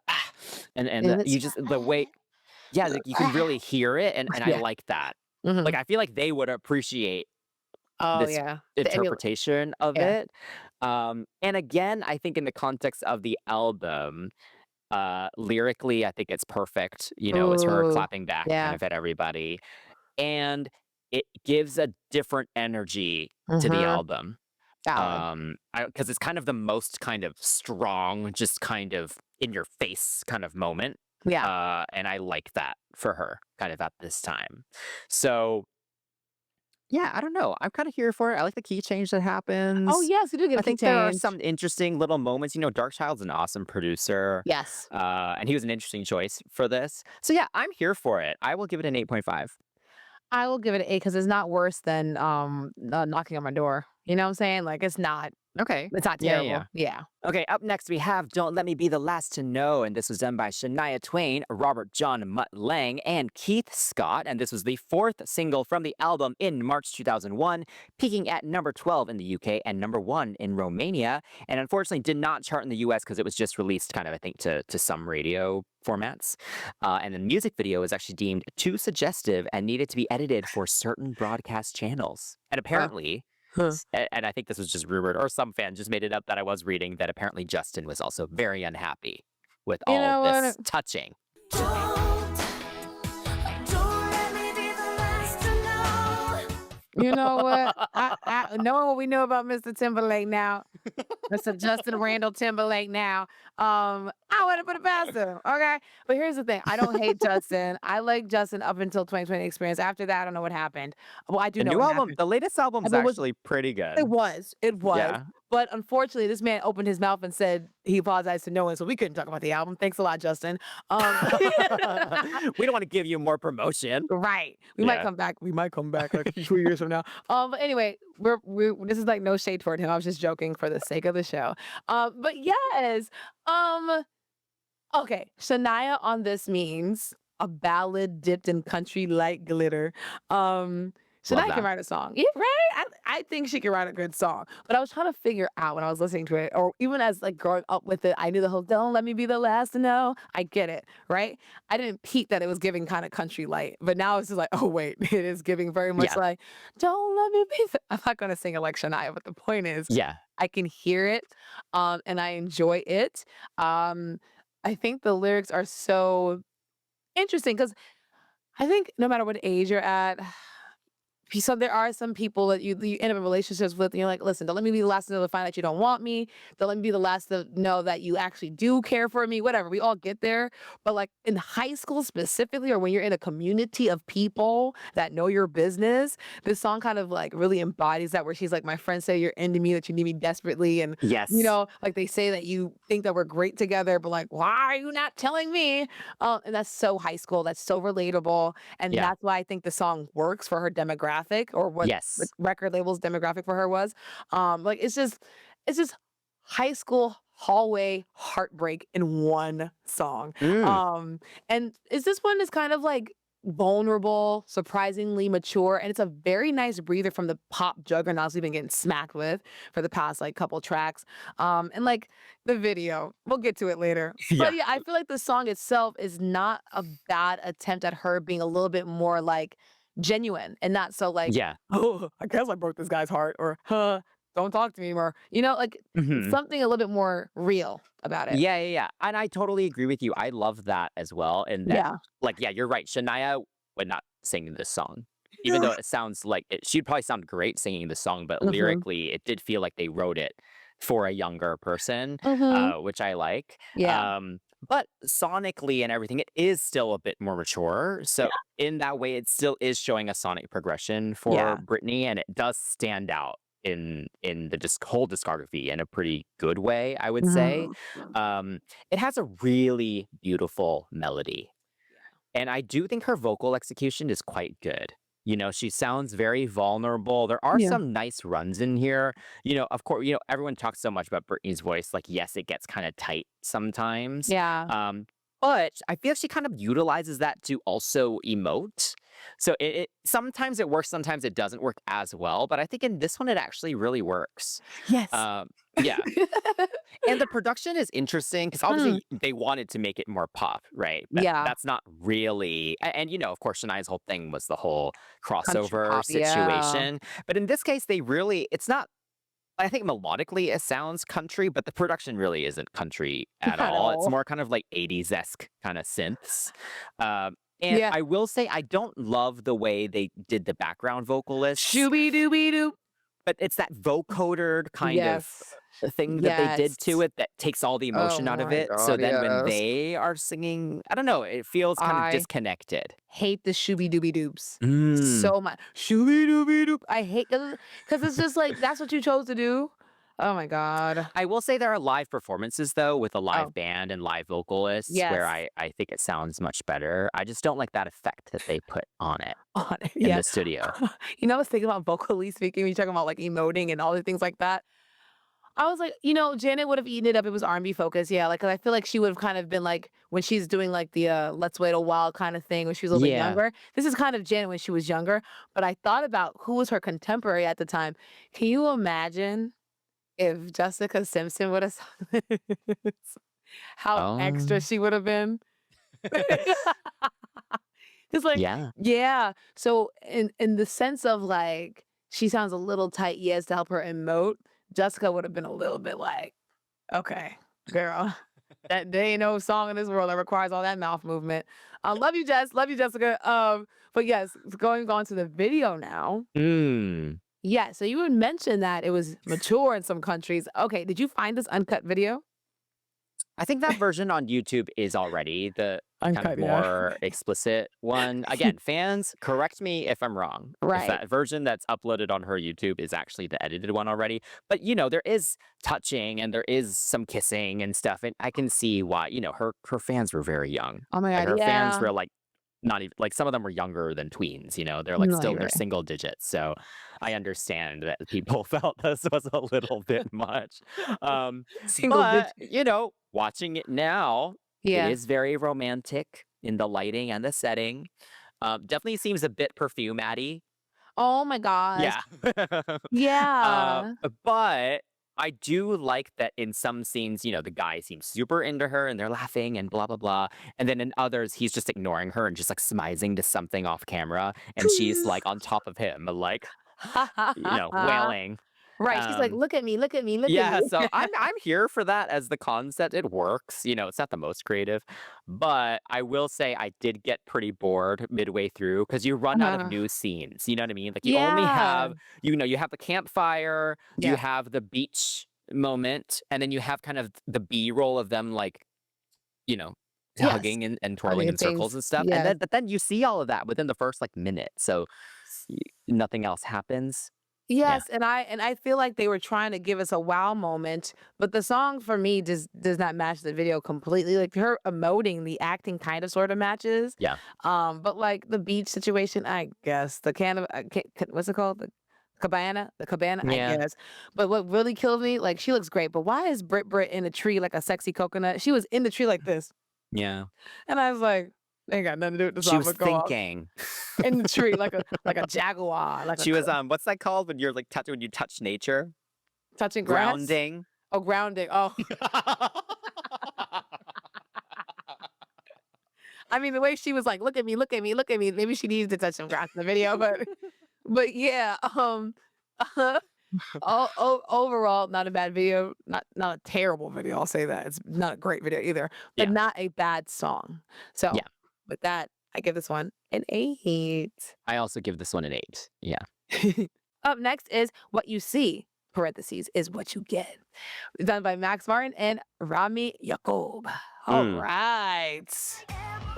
and And it's you just the way, yeah, like, you can really hear it, and I yeah. like that. Like, Mhm. I feel like they would appreciate Oh, this yeah. interpretation of Yeah. it. And again, I think in the context of the album, lyrically, I think it's perfect. It's her Ooh. clapping back kind Yeah. of at everybody, and it gives a different energy to the Mhm. album. Valid. 'Cause it's kind of the most kind of strong, just kind of in your face kind of moment. Yeah. And I like that for her kind of at this time. So, yeah, I don't know. I'm kind of here for it. I like the key change that Oh, happens. yes, you do get I a key think there are change. some interesting little moments. Darkchild's an awesome producer. Yes. And he was an interesting choice for this. So yeah, I'm here for it. I will give it an 8.5. I will give it an 8 because it's not worse than, Knocking on My Door. You know what I'm saying? Like, Okay. it's not Yeah, yeah, yeah. terrible. Yeah. Okay, up next we have Don't Let Me Be the Last to Know, and this was done by Shania Twain, Robert John Mutt Lang, and Keith Scott, and this was the fourth single from the album in March 2001, peaking at number 12 in the UK and number 1 in Romania, and unfortunately did not chart in the US because it was just released kind of, I think, to some radio formats. And the music video was actually deemed too suggestive and needed to be edited for certain broadcast channels. And Uh, apparently, huh. and I think this was just rumored, or some fan just made it up that I was reading, that apparently Justin was also very unhappy with You all know this what? touching. Don't, don't let me be the last to know. You know what? Knowing what we know about Mr. Timberlake now, It's a Justin Randall Timberlake now. I wouldn't put it past him. Okay. But here's the thing. I don't hate Justin. I like Justin up until 2020 experience. After that, I don't know what happened. Well, I do The know new what album, happened. the latest album's But it was actually pretty it good. was. It was. Yeah. But unfortunately, this man opened his mouth and said he apologized to no one, so we couldn't talk about the album. Thanks a lot, Justin. We don't want to give you more promotion. Right. We might Yeah. come back. We might come back like 2 years from now. But anyway, we're this is like no shade toward him. I was just joking for the sake of the show. But yes. Um, okay. Shania on this means a ballad dipped in country light glitter. Love Shania can that. write a song. Yeah, right? I think she can write a good song. But I was trying to figure out when I was listening to it, or even as like growing up with it, I knew the whole "Don't let me be the last to know." I get it, right? I didn't peep that it was giving kind of country light, but now it's just like, oh wait, it is giving very much Yeah. like, "Don't let me be." I'm not gonna sing it like Shania, but the point is, Yeah. I can hear it, and I enjoy it. I think the lyrics are so interesting because I think no matter what age you're at, so there are some people that you end up in relationships with, and you're like, listen, don't let me be the last to know to find out you don't want me. Don't let me be the last to know that you actually do care for me. Whatever. We all get there. But like in high school specifically, or when you're in a community of people that know your business, this song kind of like really embodies that where she's like, my friends say you're into me, that you need me desperately. And Yes. like they say that you think that we're great together, but like, why are you not telling me? And that's so high school. That's so relatable. And Yeah. that's why I think the song works for her demographic, or what the Yes. record label's demographic for her was. Like it's just high school hallway heartbreak in one song. Mm. And this one is kind of like vulnerable, surprisingly mature, and it's a very nice breather from the pop juggernauts we've been getting smacked with for the past like couple tracks. And like the video, we'll get to it later. Yeah. But yeah, I feel like the song itself is not a bad attempt at her being a little bit more like genuine and not so like, Yeah. oh, I guess I broke this guy's heart, or don't talk to me more. Like Mhm. something a little bit more real about it. Yeah, yeah, yeah. And I totally agree with you. I love that as well. And that, Yeah. like, yeah, you're right. Shania would not sing this song, even though it sounds like she'd probably sound great singing the song, but Mhm. lyrically, it did feel like they wrote it for a younger person, Mhm. which I like. Yeah. But sonically and everything, it is still a bit more mature. So in that way, it still is showing a sonic progression for Yeah. Britney, and it does stand out in the whole discography in a pretty good way, I would say. It has a really beautiful melody, and I do think her vocal execution is quite good. She sounds very vulnerable. There are Yeah. some nice runs in here. Of course, everyone talks so much about Britney's voice. Like, yes, it gets kind of tight sometimes. Yeah. But I feel she kind of utilizes that to also emote. So sometimes it works, sometimes it doesn't work as well. But I think in this one, it actually really works. Yes. Yeah. And the production is interesting because obviously they wanted to make it more pop, right? But Yeah. that's not really. And, of course, Shania's whole thing was the whole Country crossover pop. Yeah. situation. But in this case, it's not. I think melodically it sounds country, but the production really isn't country at At all. It's all. more kind of like 80s-esque kind of synths. And Yeah. I will say I don't love the way they did the background vocalists, Shooby dooby doo. but it's that vocoder kind Yes. of thing that they did to Yes. it that takes all the Oh emotion out of my it. So God, then when yes. they are singing, I don't know, it feels kind of I disconnected. hate the shooby dooby doops Mm. so much. Shooby dooby doop. I hate because it's just like that's what you chose to do. Oh my God. I will say there are live performances though with a live Oh. band and live vocalists where Yes. I think it sounds much better. I just don't like that effect that they put on it On it. in Yeah. the studio. I was thinking about vocally speaking when you're talking about like emoting and all the things like that. I was like, Janet would have eaten it up. It was R&B focused. Yeah. Like, 'cause I feel like she would have kind of been like when she's doing like the let's wait a while kind of thing when she was a little bit Yeah. younger. This is kind of Janet when she was younger. But I thought about who was her contemporary at the time. Can you imagine if Jessica Simpson would have sung this? How extra Oh, she would have been? It's like, yeah. yeah. So in the sense of like she sounds a little tight, yes, to help her emote. Jessica would have been a little bit like, okay, girl, that there ain't no song in this world that requires all that mouth movement. Love you, Jess. Love you, Jessica. But yes, going on to the video now. Mm. Yeah, so you would mention that it was mature in some countries. Okay, did you find this uncut video? I think that version on YouTube is already the kind of Uncut, yeah. more explicit one. Again, fans, correct me if I'm wrong. If Right. that version that's uploaded on her YouTube is actually the edited one already. But there is touching and there is some kissing and stuff. And I can see why, her fans were very young. Oh my Like god, her fans yeah. were like not even like some of them were younger than tweens, they're like No, still you're in their right. single digits. So I understand that people felt this was a little bit much. Single But, digit. watching it now, it Yeah. is very romantic in the lighting and the setting. Definitely seems a bit perfume-y. Oh my gosh. Yeah. uh, Yeah. but I do like that in some scenes, the guy seems super into her and they're laughing and blah, blah, blah. And then in others, he's just ignoring her and just like smizing to something off camera. And she's like on top of him, like, wailing. Right, she's like, Um, "Look at me, look at me, look at yeah, me." so I'm here for that as the concept. It works. It's not the most creative, but I will say I did get pretty bored midway through because you run out of Uh-huh. new scenes. You know what I mean? Like you only Yeah. have, you have the campfire, you Yeah. have the beach moment, and then you have kind of the B-roll of them like, you know, Yes. hugging and twirling Hugging in circles things. and stuff. And Yes. then you see all of that within the first like minute. So nothing else happens. Yeah. Yes, and I feel like they were trying to give us a wow moment, but the song for me just does not match the video completely. Like her emoting, the acting kind of sort of matches. Yeah. But like the beach situation, I guess the can of what's it called? The cabana, I Yeah. guess. But what really killed me, like she looks great, but why is Brit in a tree like a sexy coconut? She was in the tree like this, Yeah. and I was like, they ain't got nothing to do with the She song, was but go off thinking. in the tree like a jaguar, like a She was what's that called when you're like when you touch nature? touching grass. Grounding. Oh, grounding. Oh. I mean, the way she was like, "Look at me, look at me, look at me." Maybe she needs to touch some grass in the video, but yeah, overall, not a bad video, not a terrible video. I'll say that it's not a great video either, but Yeah. not a bad song. So Yeah. with that, I give this one an 8. I also give this one an 8. Yeah. Up next is "What You See." Parentheses is what you get. Done by Max Martin and Rami Yacoub. All Mm. right.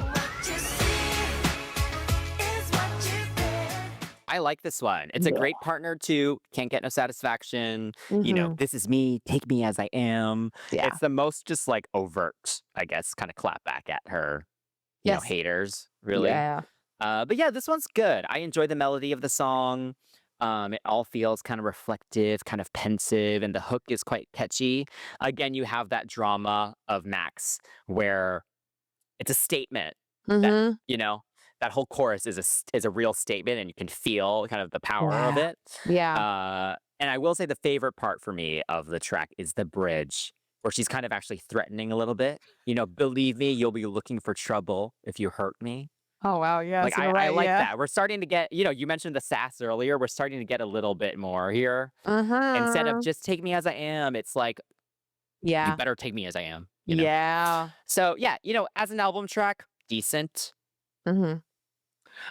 What you see is what you get. I like this one. It's a Yeah. great partner too. Can't get no satisfaction. Mhm. This is me. Take me as I am. Yeah. It's the most just like overt, I guess, kind of clap back at her, Yes. haters, really. Yeah. But yeah, this one's good. I enjoy the melody of the song. It all feels kind of reflective, kind of pensive, and the hook is quite catchy. Again, you have that drama of Max where it's a statement that, Mhm. that whole chorus is a real statement and you can feel kind of the power of Yeah. it. Yeah. And I will say the favorite part for me of the track is the bridge where she's kind of actually threatening a little bit. Believe me, you'll be looking for trouble if you hurt me. Oh, wow, yes, Like you're I right, like yeah. that. We're starting to get, you mentioned the sass earlier. We're starting to get a little bit more here. Instead of Mhm. just take me as I am, it's like you Yeah. better take me as I am. Yeah. So yeah, as an album track, decent. Mhm.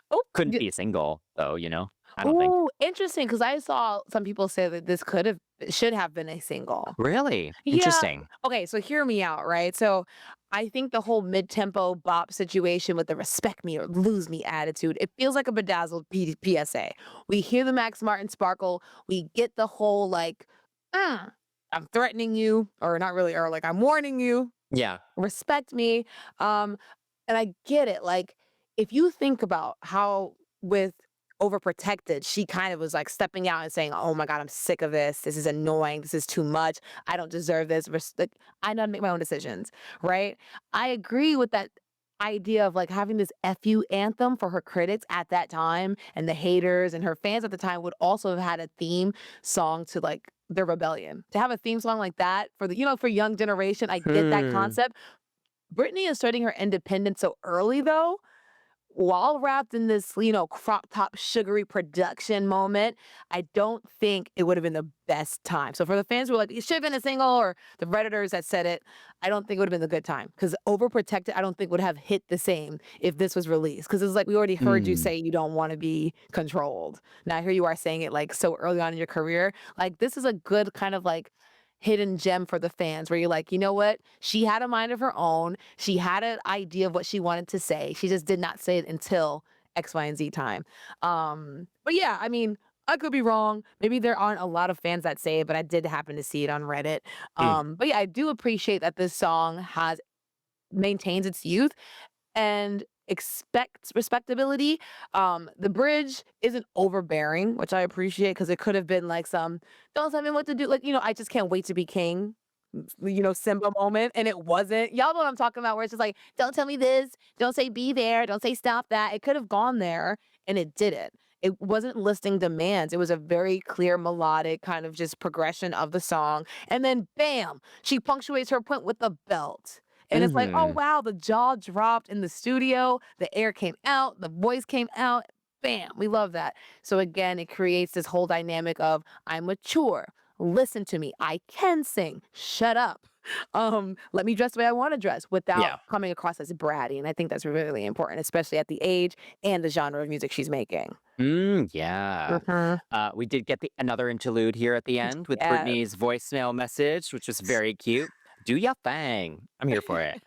Oh, Couldn't y be a single though. I don't think. ooh, interesting, because I saw some people say that this should have been a single. Really Yeah. interesting. Okay, so hear me out, right? So I think the whole mid-tempo bop situation with the respect me or lose me attitude, it feels like a bedazzled PSA. We hear the Max Martin sparkle, we get the whole like, I'm threatening you, or not really, or like I'm warning you, Yeah. respect me. Um, and I get it. Like, if you think about how with overprotected, she kind of was like stepping out and saying, "Oh my God, I'm sick of this. This is annoying. This is too much. I don't deserve this. Like, I know how to make my own decisions." Right? I agree with that idea of like having this FU anthem for her critics at that time and the haters and her fans at the time would also have had a theme song to like their rebellion. To have a theme song like that for for young generation, I get that Hmm. concept. Britney asserting her independence so early though while wrapped in this, crop top sugary production moment, I don't think it would have been the best time. So for the fans who were like, it should have been a single, or the Redditors that said it, I don't think it would have been a good time. Because Overprotected, I don't think would have hit the same if this was released. Because it's like we already heard you Mm. say you don't want to be controlled. Now here you are saying it like so early on in your career. Like this is a good kind of like hidden gem for the fans where you're like, you know what? She had a mind of her own. She had an idea of what she wanted to say. She just did not say it until X, Y, and Z time. But yeah, I mean, I could be wrong. Maybe there aren't a lot of fans that say it, but I did happen to see it on Reddit. Mm. But yeah, I do appreciate that this song has maintains its youth and expects respectability. The bridge isn't overbearing, which I appreciate because it could have been like some "Don't tell me what to do," like I just can't wait to be king. Simba moment, and it wasn't. Y'all know what I'm talking about, where it's just like, "Don't tell me this, don't say be there, don't say stop that." It could have gone there, and it didn't. It wasn't listing demands. It was a very clear melodic kind of just progression of the song, and then bam, she punctuates her point with the belt. And it's like, oh Mhm. wow, the jaw dropped in the studio, the air came out, the voice came out. Bam, we love that. So again, it creates this whole dynamic of I'm mature. Listen to me. I can sing. Shut up. Let me dress the way I want to dress without Yeah. coming across as bratty. And I think that's really important, especially at the age and the genre of music she's making. Yeah. Mhm. We did get another interlude here at the end with Yes. Britney's voicemail message, which was very cute. Do your thing. I'm here for it.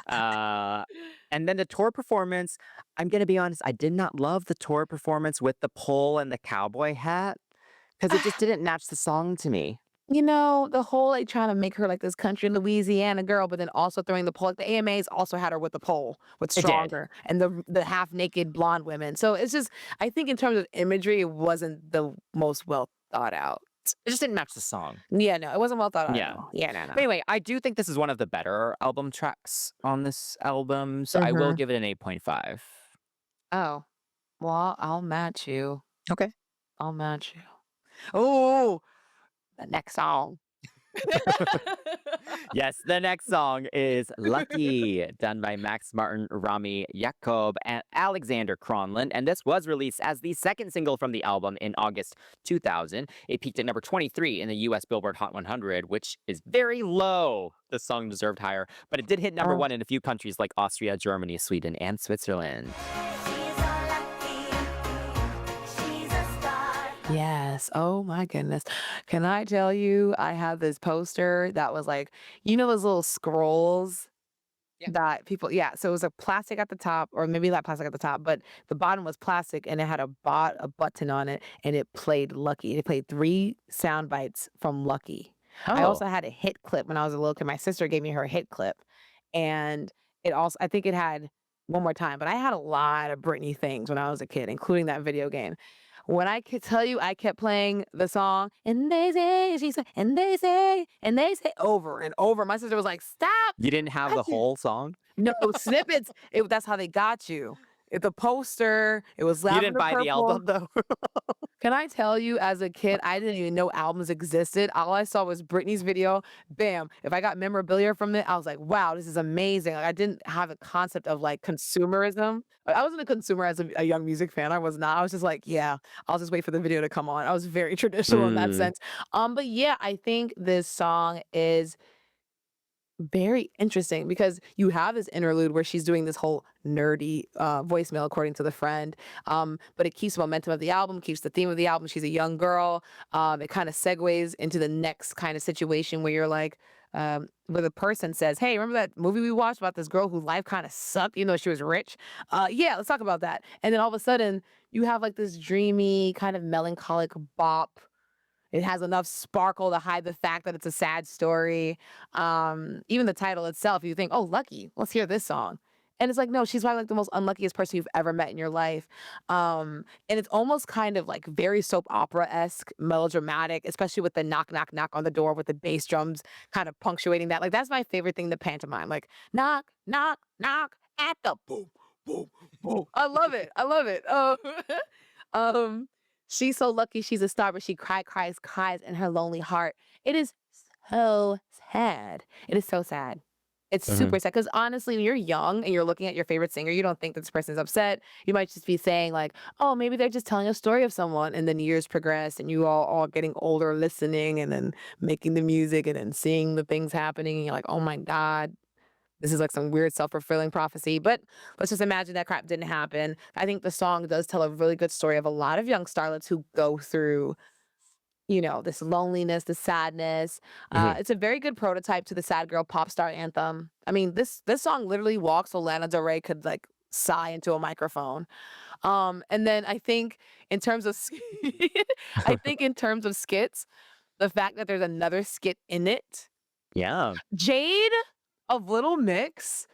Uh, and then the tour performance. I'm gonna be honest. I did not love the tour performance with the pole and the cowboy hat because it just didn't match the song to me. The whole like trying to make her like this country Louisiana girl, but then also throwing the pole. Like the AMAs also had her with the pole, with It did. Stronger, and the half naked blonde women. So it's just, I think in terms of imagery, it wasn't the most well thought out. It just didn't match the song. Yeah, no, it wasn't well thought out at Yeah. all. Yeah, no, no. But anyway, I do think this is one of the better album tracks on this album, so I will Hmm. give it an 8.5. Oh, well, I'll match you. Okay. I'll match you. Oh, the next song. Yes, the next song is Lucky, done by Max Martin, Rami Jacob, and Alexander Cronlund. And this was released as the second single from the album in August 2000. It peaked at number 23 in the US Billboard Hot 100, which is very low. The song deserved higher, but it did hit number Oh. one in a few countries like Austria, Germany, Sweden, and Switzerland. She's so lucky. She's a star. Yes. Oh my goodness. Can I tell you, I have this poster that was like, those little scrolls Yeah. that people, yeah. So it was a plastic at the top, or maybe not plastic at the top, but the bottom was plastic and it had a button on it and it played Lucky. It played three sound bites from Lucky. I Oh, also had a hit clip when I was a little kid. My sister gave me her hit clip. And it also, I think it had one more time, but I had a lot of Britney things when I was a kid, including that video game. When I could tell you, I kept playing the song, and they say, she said, and they say over and over. My sister was like, stop. you didn't have I the can't. whole song? No snippets. That's how they got you. The poster, it was You didn't lavender buy the purple. album though? Can I tell you, as a kid, I didn't even know albums existed. All I saw was Britney's video. Bam. If I got memorabilia from it, I was like, wow, this is amazing. Like, I didn't have a concept of like consumerism. I wasn't a consumer as a young music fan. I was not. I was just like, yeah, I'll just wait for the video to come on. I was very traditional in that Mm. sense. But yeah, I think this song is very interesting because you have this interlude where she's doing this whole nerdy voicemail according to the friend, but it keeps the momentum of the album, keeps the theme of the album. She's a young girl. It kind of segues into the next kind of situation where you're like, where the person says, hey, remember that movie we watched about this girl whose life kind of sucked even though she was rich? Yeah, let's talk about that. And then all of a sudden you have like this dreamy kind of melancholic bop. It has enough sparkle to hide the fact that it's a sad story. Even the title itself, you think, oh, Lucky, let's hear this song. And it's like, no, she's probably like the most unluckiest person you've ever met in your life. And it's almost kind of like very soap opera-esque, melodramatic, especially with the knock, knock, knock on the door with the bass drums kind of punctuating that. Like, that's my favorite thing, the pantomime. Like, knock, knock, knock at the boom, boom, boom. I love it. I love it. Um, she's so lucky she's a star, but she cries in her lonely heart. It is so sad. It is so sad. It's Mhm. super sad because honestly, when you're young and you're looking at your favorite singer, you don't think that this person's upset. You might just be saying like, "Oh, maybe they're just telling a story of someone." And then years progress, and you all getting older, listening, and then making the music, and then seeing the things happening. And you're like, "Oh my god, this is like some weird self-fulfilling prophecy." But let's just imagine that crap didn't happen. I think the song does tell a really good story of a lot of young starlets who go through this loneliness, the sadness. Mhm. It's a very good prototype to the sad girl pop star anthem. I mean, this song literally walks so Lana Del Rey could like sigh into a microphone. And then I think in terms of I think in terms of skits, the fact that there's another skit in it, Yeah. Jade of Little Mix,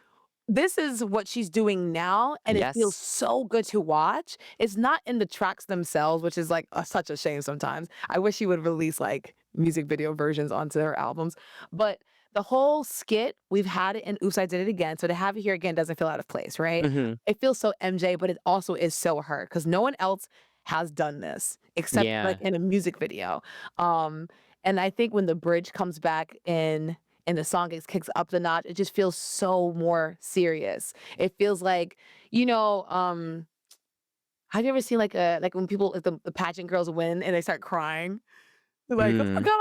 this is what she's doing now, and it feels Yes. so good to watch. It's not in the tracks themselves, which is like such a shame sometimes. I wish she would release like music video versions onto her albums. But the whole skit, we've had it in Oops, I Did It Again. So to have it here again doesn't feel out of place, right? Mhm. It feels so MJ, but it also is so her because no one else has done this except like Yeah. in a music video. Um, and I think when the bridge comes back in and the song kicks up the notch, it just feels so more serious. It feels like, you know, have you ever seen like when people like the pageant girls win and they start crying? They're like, "Oh my Mm. god,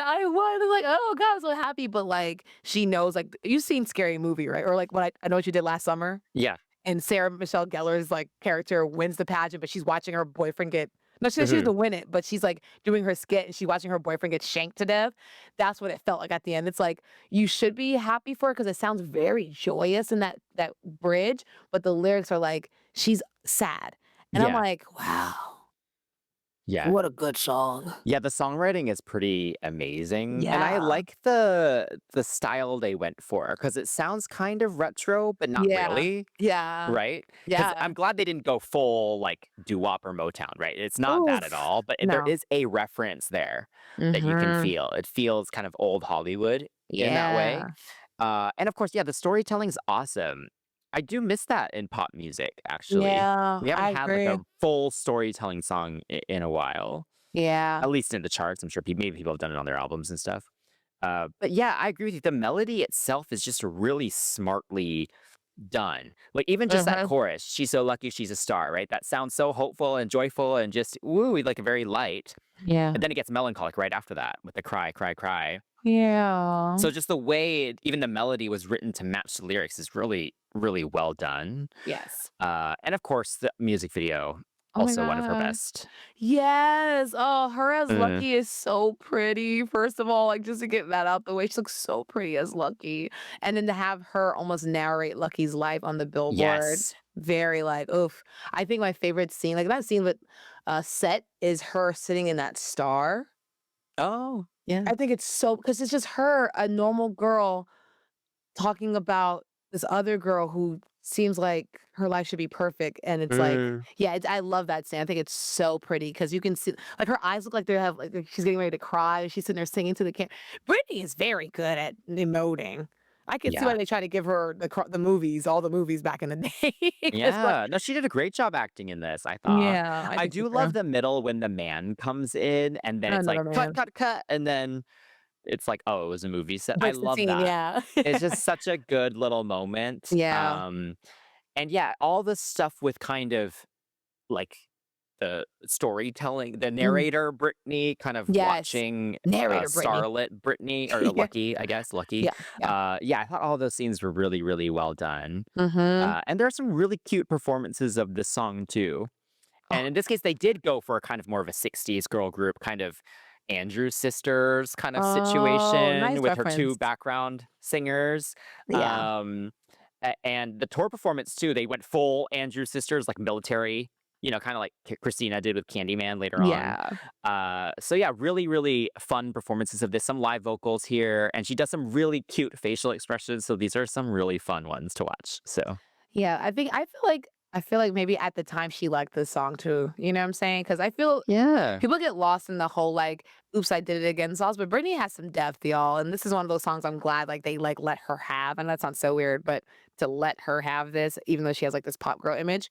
I won." They're like, "Oh god, I'm so happy." But like she knows like you've seen Scary Movie, right? Or like what I know what you did last summer. Yeah. And Sarah Michelle Gellar's, like, character wins the pageant, but she's watching her boyfriend get no, she Mhm. doesn't win it, but she's, like, doing her skit, and she's watching her boyfriend get shanked to death. That's what it felt like at the end. It's like, you should be happy for her because it sounds very joyous in that bridge, but the lyrics are like, she's sad. And I'm Yeah. like, "Wow, Yeah. what a good song." Yeah, the songwriting is pretty amazing, and I Yeah. like the style they went for because it sounds kind of retro, but not Yeah. really, Yeah. right? Because 'Cause Yeah. I'm glad they didn't go full, like, doo-wop or Motown, right? It's not that at Oof. all, but there No. is a reference there that you can Mhm. feel. It feels kind of old Hollywood in that way. Yeah. And of course, yeah, the storytelling's awesome. I do miss that in pop music, actually. Yeah, We haven't I had, like, agree. a full storytelling song in a while. Yeah. At least in the charts, I'm sure maybe people have done it on their albums and stuff. But yeah, I agree with you. The melody itself is just really smartly done. Like even just that Mhm. chorus, "She's so lucky she's a star," right? That sounds so hopeful and joyful and just woo, like very light. Yeah. And then it gets melancholic right after that with the cry, cry, cry. Yeah. So just the way even the melody was written to match the lyrics is really, really well done. Yes. And of course, the music video, Oh my also one of her god. best. Yes. Oh, her as Mm, Lucky is so pretty. First of all, like just to get that out the way, she looks so pretty as Lucky. And then to have her almost narrate Lucky's life on the billboard. yes. Very like, oof. I think my favorite scene, like that scene with set is her sitting in that star. Oh, yeah. I think it's so because it's just her, a normal girl talking about this other girl who seems like her life should be perfect, and it's like Mm. yeah, I love that scene. I think it's so pretty because you can see like, her eyes look like they have like she's getting ready to cry, she's sitting there singing to the camera. Britney is very good at emoting. I can see Yeah. why they try to give her the movies, all the movies back in the day. It's like Yeah. No, she did a great job acting in this, I thought. yeah, I I think so do too. love the middle when the man comes in and then it's like, Another "Cut, man. cut, cut," and then it's like, "Oh, it was a movie set." I Breaks the love scene, that. yeah. It's just such a good little moment. Yeah. And yeah, all the stuff with kind of like the storytelling, the Mm, narrator, Brittany, kind of yes. watching Narrator Brittany. Starlet Brittany or Yeah. Lucky, I guess, Lucky. Yeah, yeah. Yeah, I thought all those scenes were really, really well done. Mhm. And there are some really cute performances of this song too. And Oh. in this case, they did go for a kind of more of a 60s girl group, kind of Andrew's sisters kind of Oh, nice situation with her two reference. background singers. Yeah. And the tour performance too, they went full Andrew sisters, like military, kind of like Christina did with Candyman later on. Yeah. So yeah, really, really fun performances of this. Some live vocals here, and she does some really cute facial expressions. So these are some really fun ones to watch. So Yeah, I feel like maybe at the time she liked this song too, you know what I'm saying? Because I feel yeah, people get lost in the whole, like, "Oops, I did it again" songs, but Britney has some depth, y'all, and this is one of those songs I'm glad, like, they, like, let her have, and that sounds so weird, but to let her have this, even though she has, like, this pop girl image,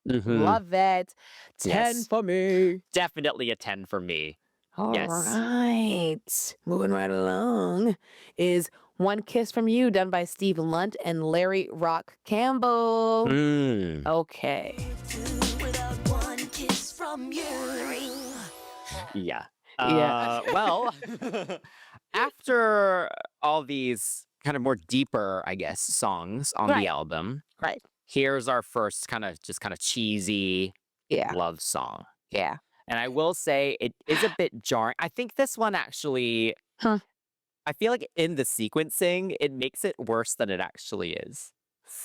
hmm love it. 10 yes, for me. definitely a 10 for me. All Yes. right. Moving right along is One Kiss from You, done by Steve Lunt and Larry Rock Campbell. Mm. Okay. Without one kiss from you. Yeah. Yeah. Well, after all these kind of more deeper, I guess, songs on the Right. album, Right. here's our first kind of cheesy Yeah. love song. Yeah. And I will say it is a bit jarring. I think this one actually, Huh. I feel like in the sequencing, it makes it worse than it actually is.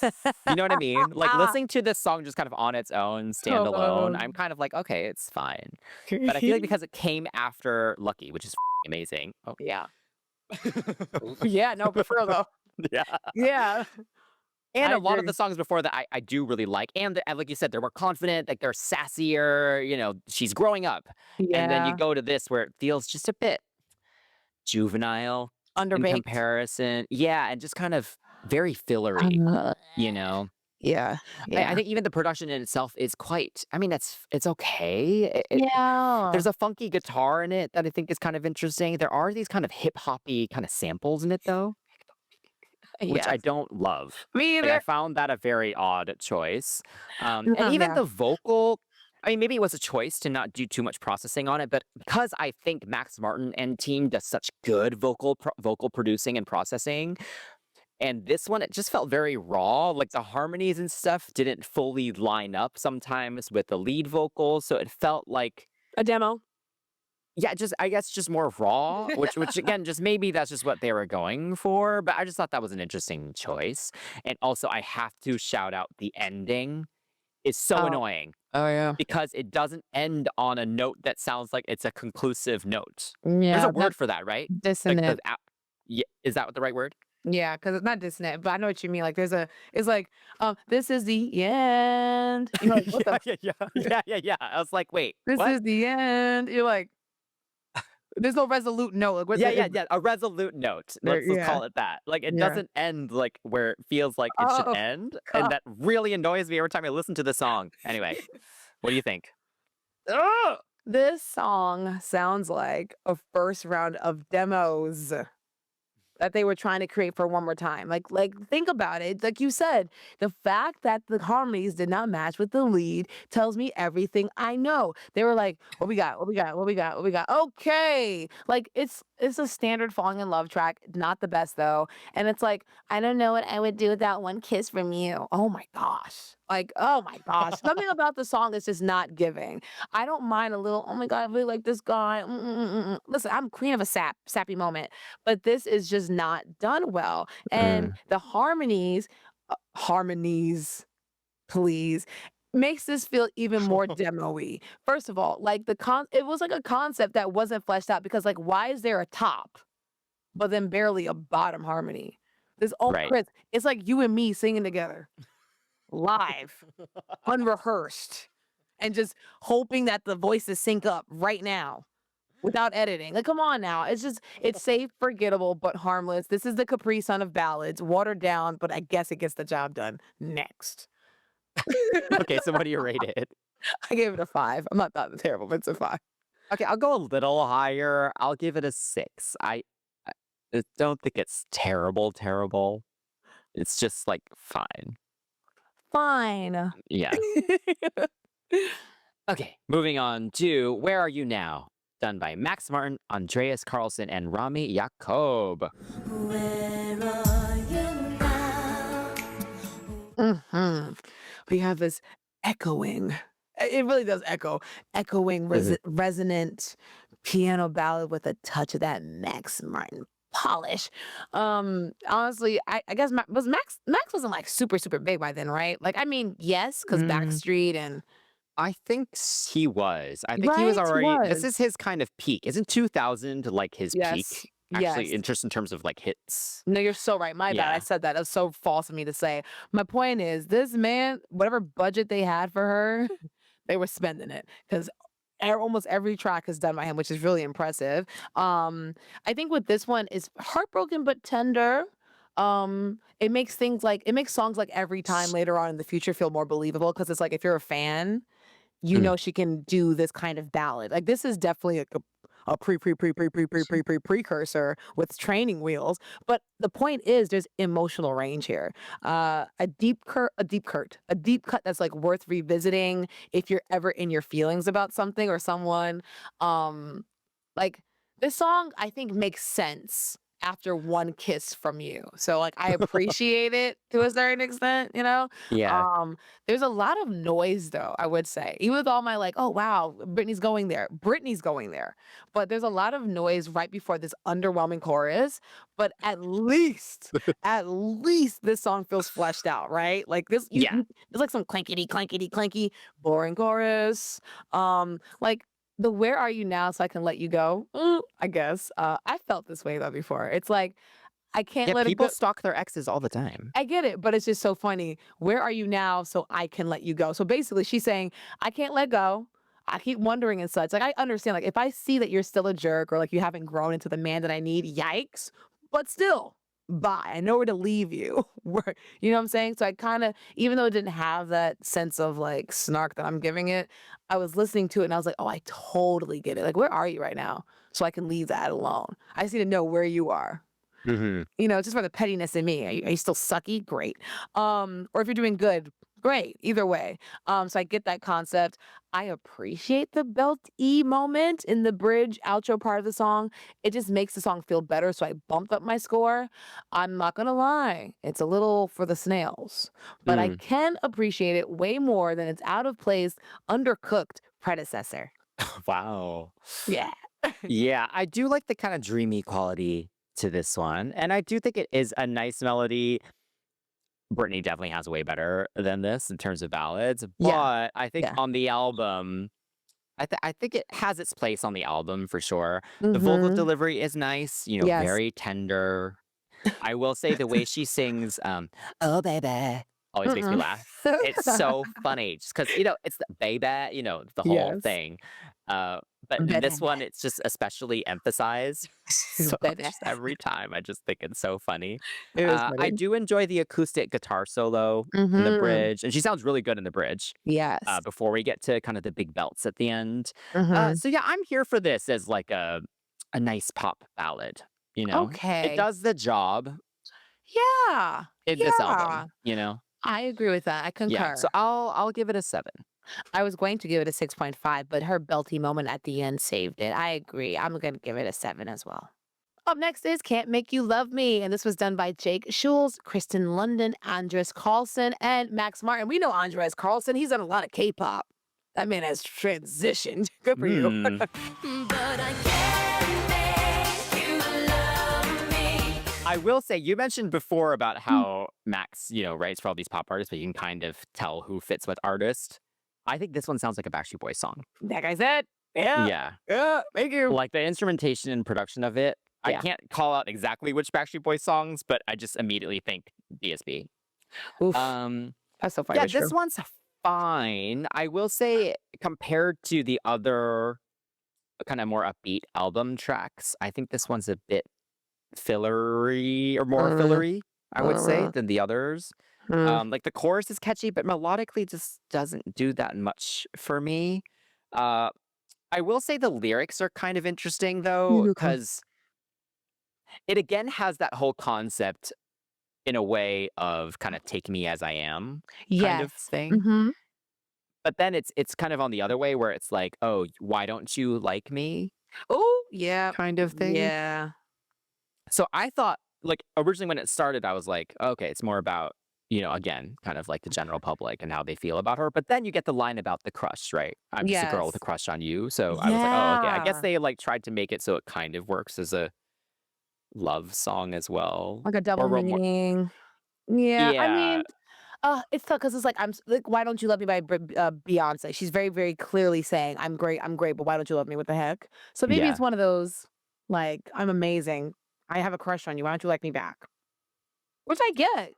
You know what I mean? Like listening to this song just kind of on its own, standalone, I'm kind of like, okay, it's fine. But I feel like because it came after Lucky, which is amazing. Oh, Yeah. Yeah, no, for real though. yeah. Yeah. And I a lot of agree. the songs before that I do really like. And like you said, they're more confident, like they're sassier, she's growing up. And then you Yeah. go to this where it feels just a bit juvenile in Underbaked. comparison. Yeah, and just kind of very fillery, you know? Yeah. I Yeah. think even the production in itself is quite, I mean, it's okay. Yeah. There's a funky guitar in it that I think is kind of interesting. There are these kind of hip hoppy kind of samples in it though, which I Yes. don't love. Me Like I either. found that a very odd choice. And even Yeah. the vocal, I mean, maybe it was a choice to not do too much processing on it, but because I think Max Martin and team does such good vocal producing and processing, and this one, it just felt very raw. Like the harmonies and stuff didn't fully line up sometimes with the lead vocals. So it felt like, A demo. yeah, I guess just more raw, which again, just maybe that's just what they were going for. But I just thought that was an interesting choice. And also, I have to shout out the ending is so Oh. annoying Oh yeah. because it doesn't end on a note that sounds like it's a conclusive note. There's Yeah. a word for that, right? Like Dissonant. yeah, is that the right word? Yeah, because it's not dissonant, but I know what you mean. Like it's like, this is the end. You're like, what the yeah. I was like, wait, this what? is the end. You're like, there's no resolute note. Like, what's Yeah. A resolute note. Let's yeah. call it that. Like it Yeah. doesn't end like where it feels like it should Oh, end, God. and that really annoys me every time I listen to the song. Anyway, what do you think? Ugh. This song sounds like a first round of demos that they were trying to create for One More Time. Like think about it. Like you said, the fact that the harmonies did not match with the lead tells me everything I know. They were like, what we got? What we got? What we got? What we got? Okay. Like it's a standard falling in love track. Not the best though. And it's like, I don't know what I would do without one kiss from you. Oh my gosh. Like, oh my gosh. Something about the song is just not giving. I don't mind a little, oh my God, I really like this guy. Listen, I'm queen of a sappy moment, but this is just not done well. And the harmonies, please, makes this feel even more demo-y. First of all, like it was like a concept that wasn't fleshed out because like, why is there a top, but then barely a bottom harmony? Right. Chris, it's like you and me singing together. Live, unrehearsed, and just hoping that the voices sync up right now without editing. Like, come on now. It's safe, forgettable, but harmless. This is the Capri Sun of ballads, watered down, but I guess it gets the job done. Next. Okay, so what do you rate it? I gave it a 5. I'm not that terrible, but it's a 5. Okay, I'll go a little higher. I'll give it a 6. I don't think it's terrible. It's just like fine. Fine. Yeah. Okay, moving on to Where Are You Now? Done by Max Martin, Andreas Carlson, and Rami Jacob. Where are you now? We have this echoing. It really does echoing, resonant piano ballad with a touch of that Max Martin polish. Honestly, I guess Max wasn't like super big by then, right? Like, I mean, yes, because Backstreet and I think he was. I think he was right, already. This is his kind of peak. Isn't 2000 like his yes, peak? Actually, yes. just in terms of like hits. No, you're so right. My bad. I Yeah. said that. It was so false of me to say. My point is, this man, whatever budget they had for her, they were spending it because almost every track is done by him, which is really impressive. I think with this one is heartbroken but tender. It makes songs like Every Time later on in the future feel more believable because it's like if you're a fan, you Mm. know she can do this kind of ballad. Like this is definitely a precursor with training wheels. But the point is, there's emotional range here. A deep cut that's like worth revisiting if you're ever in your feelings about something or someone. Um, like this song, I think makes sense after one kiss from you. So like I appreciate it to a certain extent, you know? Yeah. Um, there's a lot of noise though, I would say. Even with all my like, oh wow, Britney's going there. Britney's going there. But there's a lot of noise right before this underwhelming chorus. But at least this song feels fleshed out, right? Like this, Yeah. there's like some clankety, clankety, clanky, boring chorus. Like the "Where are you now so I can let you go?" I guess. I felt this way though before. It's like I can't Yeah, let it people go. stalk their exes all the time. I get it, but it's just so funny. Where are you now so I can let you go? So basically, she's saying, I can't let go. I keep wondering and such. Like, I understand, like, if I see that you're still a jerk or like you haven't grown into the man that I need, yikes. But still, bye. I know where to leave you. You know what I'm saying? So I kind of, even though it didn't have that sense of like snark that I'm giving it, I was listening to it and I was like, oh, I totally get it. Like, where are you right now? So I can leave that alone. I just need to know where you are. Hmm. You know, just for the pettiness in me. Are you still sucky? Great. Or if you're doing good, great. Either way. So I get that concept. I appreciate the belt E moment in the bridge outro part of the song. It just makes the song feel better. So I bumped up my score. I'm not gonna lie, it's a little for the snails, but I Mm. can appreciate it way more than its out of place, undercooked predecessor. Wow. Yeah. Yeah, I do like the kind of dreamy quality to this one. And I do think it is a nice melody. Britney definitely has way better than this in terms of ballads. Yeah. But I think Yeah. on the album, I think it has its place on the album for sure. The vocal Mm-hmm. delivery is nice, Yes. very tender. I will say the way she sings, "Oh baby," always makes me Mm-mm. laugh. It's so funny just because it's the baby, the whole Yes. thing. Uh, but in this Baby. one, it's just especially emphasized. So Baby. just every time, I just think it's so funny. It was I funny. do enjoy the acoustic guitar solo in the Mhm. bridge, and she sounds really good in the bridge. Yes. Before we get to kind of the big belts at the end. Mhm. So yeah, I'm here for this as like a nice pop ballad. It Okay. does the job Yeah. in this Yeah. album. I agree with that. I Yeah, so concur. I'll give it a 7. I was going to give it a 6.5, but her belty moment at the end saved it. I agree. I'm going to give it a 7 as well. Up next is Can't Make You Love Me, and this was done by Jake Schulz, Kristen London, Andres Carlson, and Max Martin. We know Andres Carlson. He's done a lot of K-pop. That man has transitioned. Good for you. Hmm. But I can't make you love me. I will say you mentioned before about how Max, writes for all these pop artists, but you can kind of tell who fits what artist. I think this one sounds like a Backstreet Boys song. That guy said, yeah, Yeah. yeah, thank you. Like the instrumentation and production of it. I Yeah. can't call out exactly which Backstreet Boys songs, but I just immediately think DSB. Oof. Um, That's so funny, yeah, but true. this one's fine. I will say compared to the other kind of more upbeat album tracks, I think this one's a bit fillery or more Mm, fillery, I would say, mm, than the others. mm. Like the chorus is catchy, but melodically just doesn't do that much for me. Uh, I will say the lyrics are kind of interesting though, Unicorn. because it again has that whole concept in a way of kind of take me as I am kind of Yes. thing. Mhm. But then it's kind of on the other way where it's like, oh, why don't you like me Oh, yeah. kind of thing. Yeah. So I thought, like, originally when it started, I was like, okay, it's more about, again, kind of like the general public and how they feel about her. But then you get the line about the crush, right? I'm just a girl with a Yes. crush on you. So I was like, oh, okay. I guess Yeah. they like tried to make it so it kind of works as a love song as well. Like a double Or more, meaning. Yeah, I yeah, mean, it's tough because it's like like, "Why Don't You Love Me" by Beyonce. She's very, very clearly saying, I'm great, but why don't you love me? What the heck?" So maybe it's yeah. one of those, like, "I'm amazing. I have a crush on you. Why don't you like me back?" Which I get.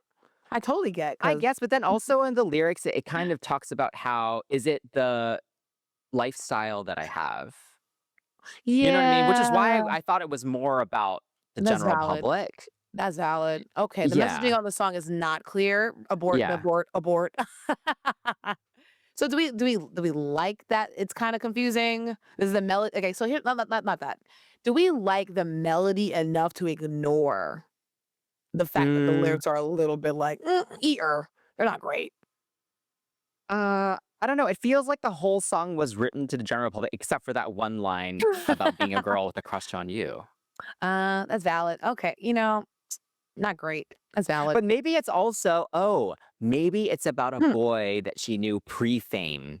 I totally get I because guess, but then also in the lyrics, it kind of talks about how is it the lifestyle that I have? You know what I mean? Which is why Yeah, I thought it was more about the that's general valid. public. That's valid. Okay, the Yeah. messaging on the song is not clear. Abort, Yeah. abort, abort. So do we like that it's kind of confusing? This is the melody. Okay, so here not that. Do we like the melody enough to ignore the fact that the Mm, lyrics are a little bit like ear? They're not great. I don't know. It feels like the whole song was written to the general public, except for that one line about being a girl with a crush on you. That's valid. Okay, not great. That's valid. But maybe it's also, oh, maybe it's about a Hmm. boy that she knew pre-fame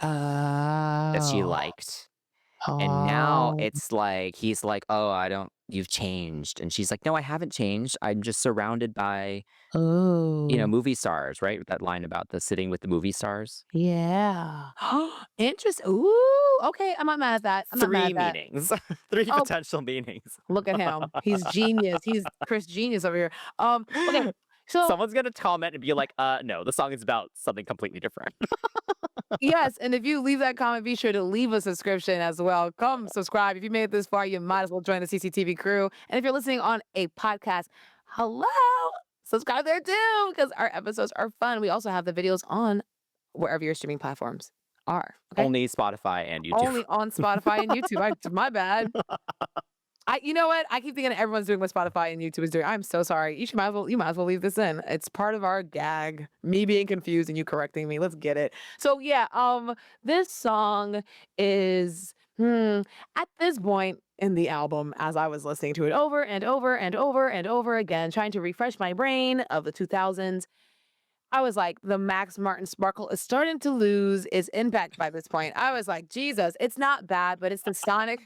that she Oh. liked. And now Oh. it's like he's like, "Oh, I don't you've changed." And she's like, "No, I haven't changed. I'm just surrounded by, Oh. movie stars," right? That line about the sitting with the movie stars. Yeah. Interest Ooh, okay, I'm not mad at that. I'm not mad 3 at that. meanings. 3 Oh, potential meanings. look at him. He's genius. He's Chris Genius over here. Okay. So, Someone's gonna comment and be like, no, the song is about something completely different." yes, and if you leave that comment, be sure to leave a subscription as well. Come subscribe. If you made it this far, you might as well join the CCTV crew. And if you're listening on a podcast, hello, subscribe there too, because our episodes are fun. We also have the videos on wherever your streaming platforms are. Okay. Only Spotify and YouTube. Only on Spotify and YouTube. My bad. You know what? I keep thinking everyone's doing what Spotify and YouTube is doing. I'm so sorry. You might as well leave this in. It's part of our gag. Me being confused and you correcting me. Let's get it. So yeah, this song is at this point in the album, as I was listening to it over and over and over and over again, trying to refresh my brain of the 2000s, I was like, the Max Martin sparkle is starting to lose its impact by this point. I was like, Jesus, it's not bad, but it's the sonic.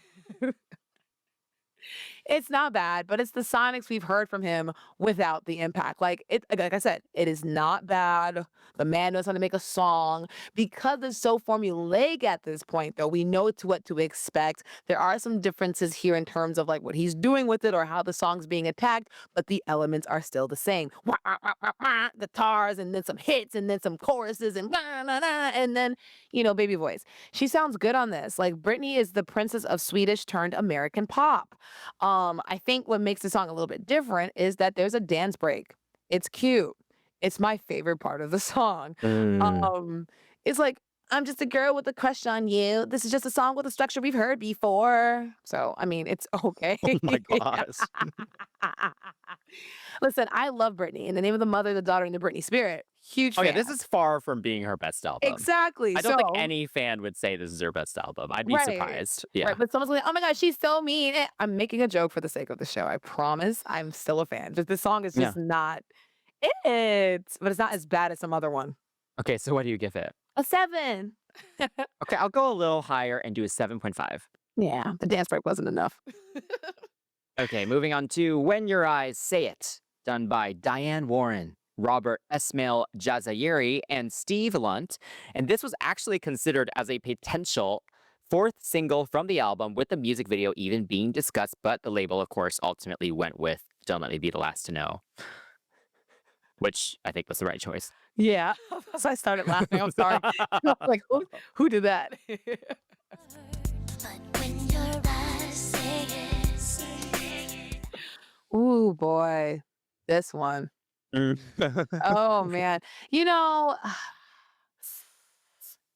It's not bad, but it's the sonics we've heard from him without the impact. Like I said, it is not bad. The man knows how to make a song. Because it's so formulaic at this point, though, we know what to expect. There are some differences here in terms of like what he's doing with it or how the song's being attacked, but the elements are still the same. Wah, wah, wah, wah, wah, guitars and then some hits and then some choruses and blah, blah, blah, and then, baby voice. She sounds good on this. Like Britney is the princess of Swedish turned American pop. I think what makes the song a little bit different is that there's a dance break. It's cute. It's my favorite part of the song. Mm. It's like, I'm just a girl with a crush on you. This is just a song with a structure we've heard before. So, I mean, it's okay. Oh my gosh. Listen, I love Britney. In the name of the mother, the daughter, and the Britney spirit. Huge Oh, yeah, fan. this is far from being her best album. Exactly. I don't think So, any fan would say this is her best album. I'd be right. surprised. Right. Yeah. But someone's like, oh my gosh, she's so mean. I'm making a joke for the sake of the show. I promise. I'm still a fan. Just this song is Yeah. just not it. But it's not as bad as some other one. Okay, so what do you give it? A 7. Okay, I'll go a little higher and do a 7.5. Yeah, the dance break wasn't enough. Okay, moving on to When Your Eyes Say It, done by Diane Warren, Robert Esmail Jazayeri, and Steve Lunt. And this was actually considered as a potential 4th single from the album, with the music video even being discussed, but the label, of course, ultimately went with Don't Let Me Be the Last to Know, which I think was the right choice. Yeah. So I started laughing. I'm sorry. Like, who did that? But when your eyes say it, Ooh, boy. This one. Oh, man.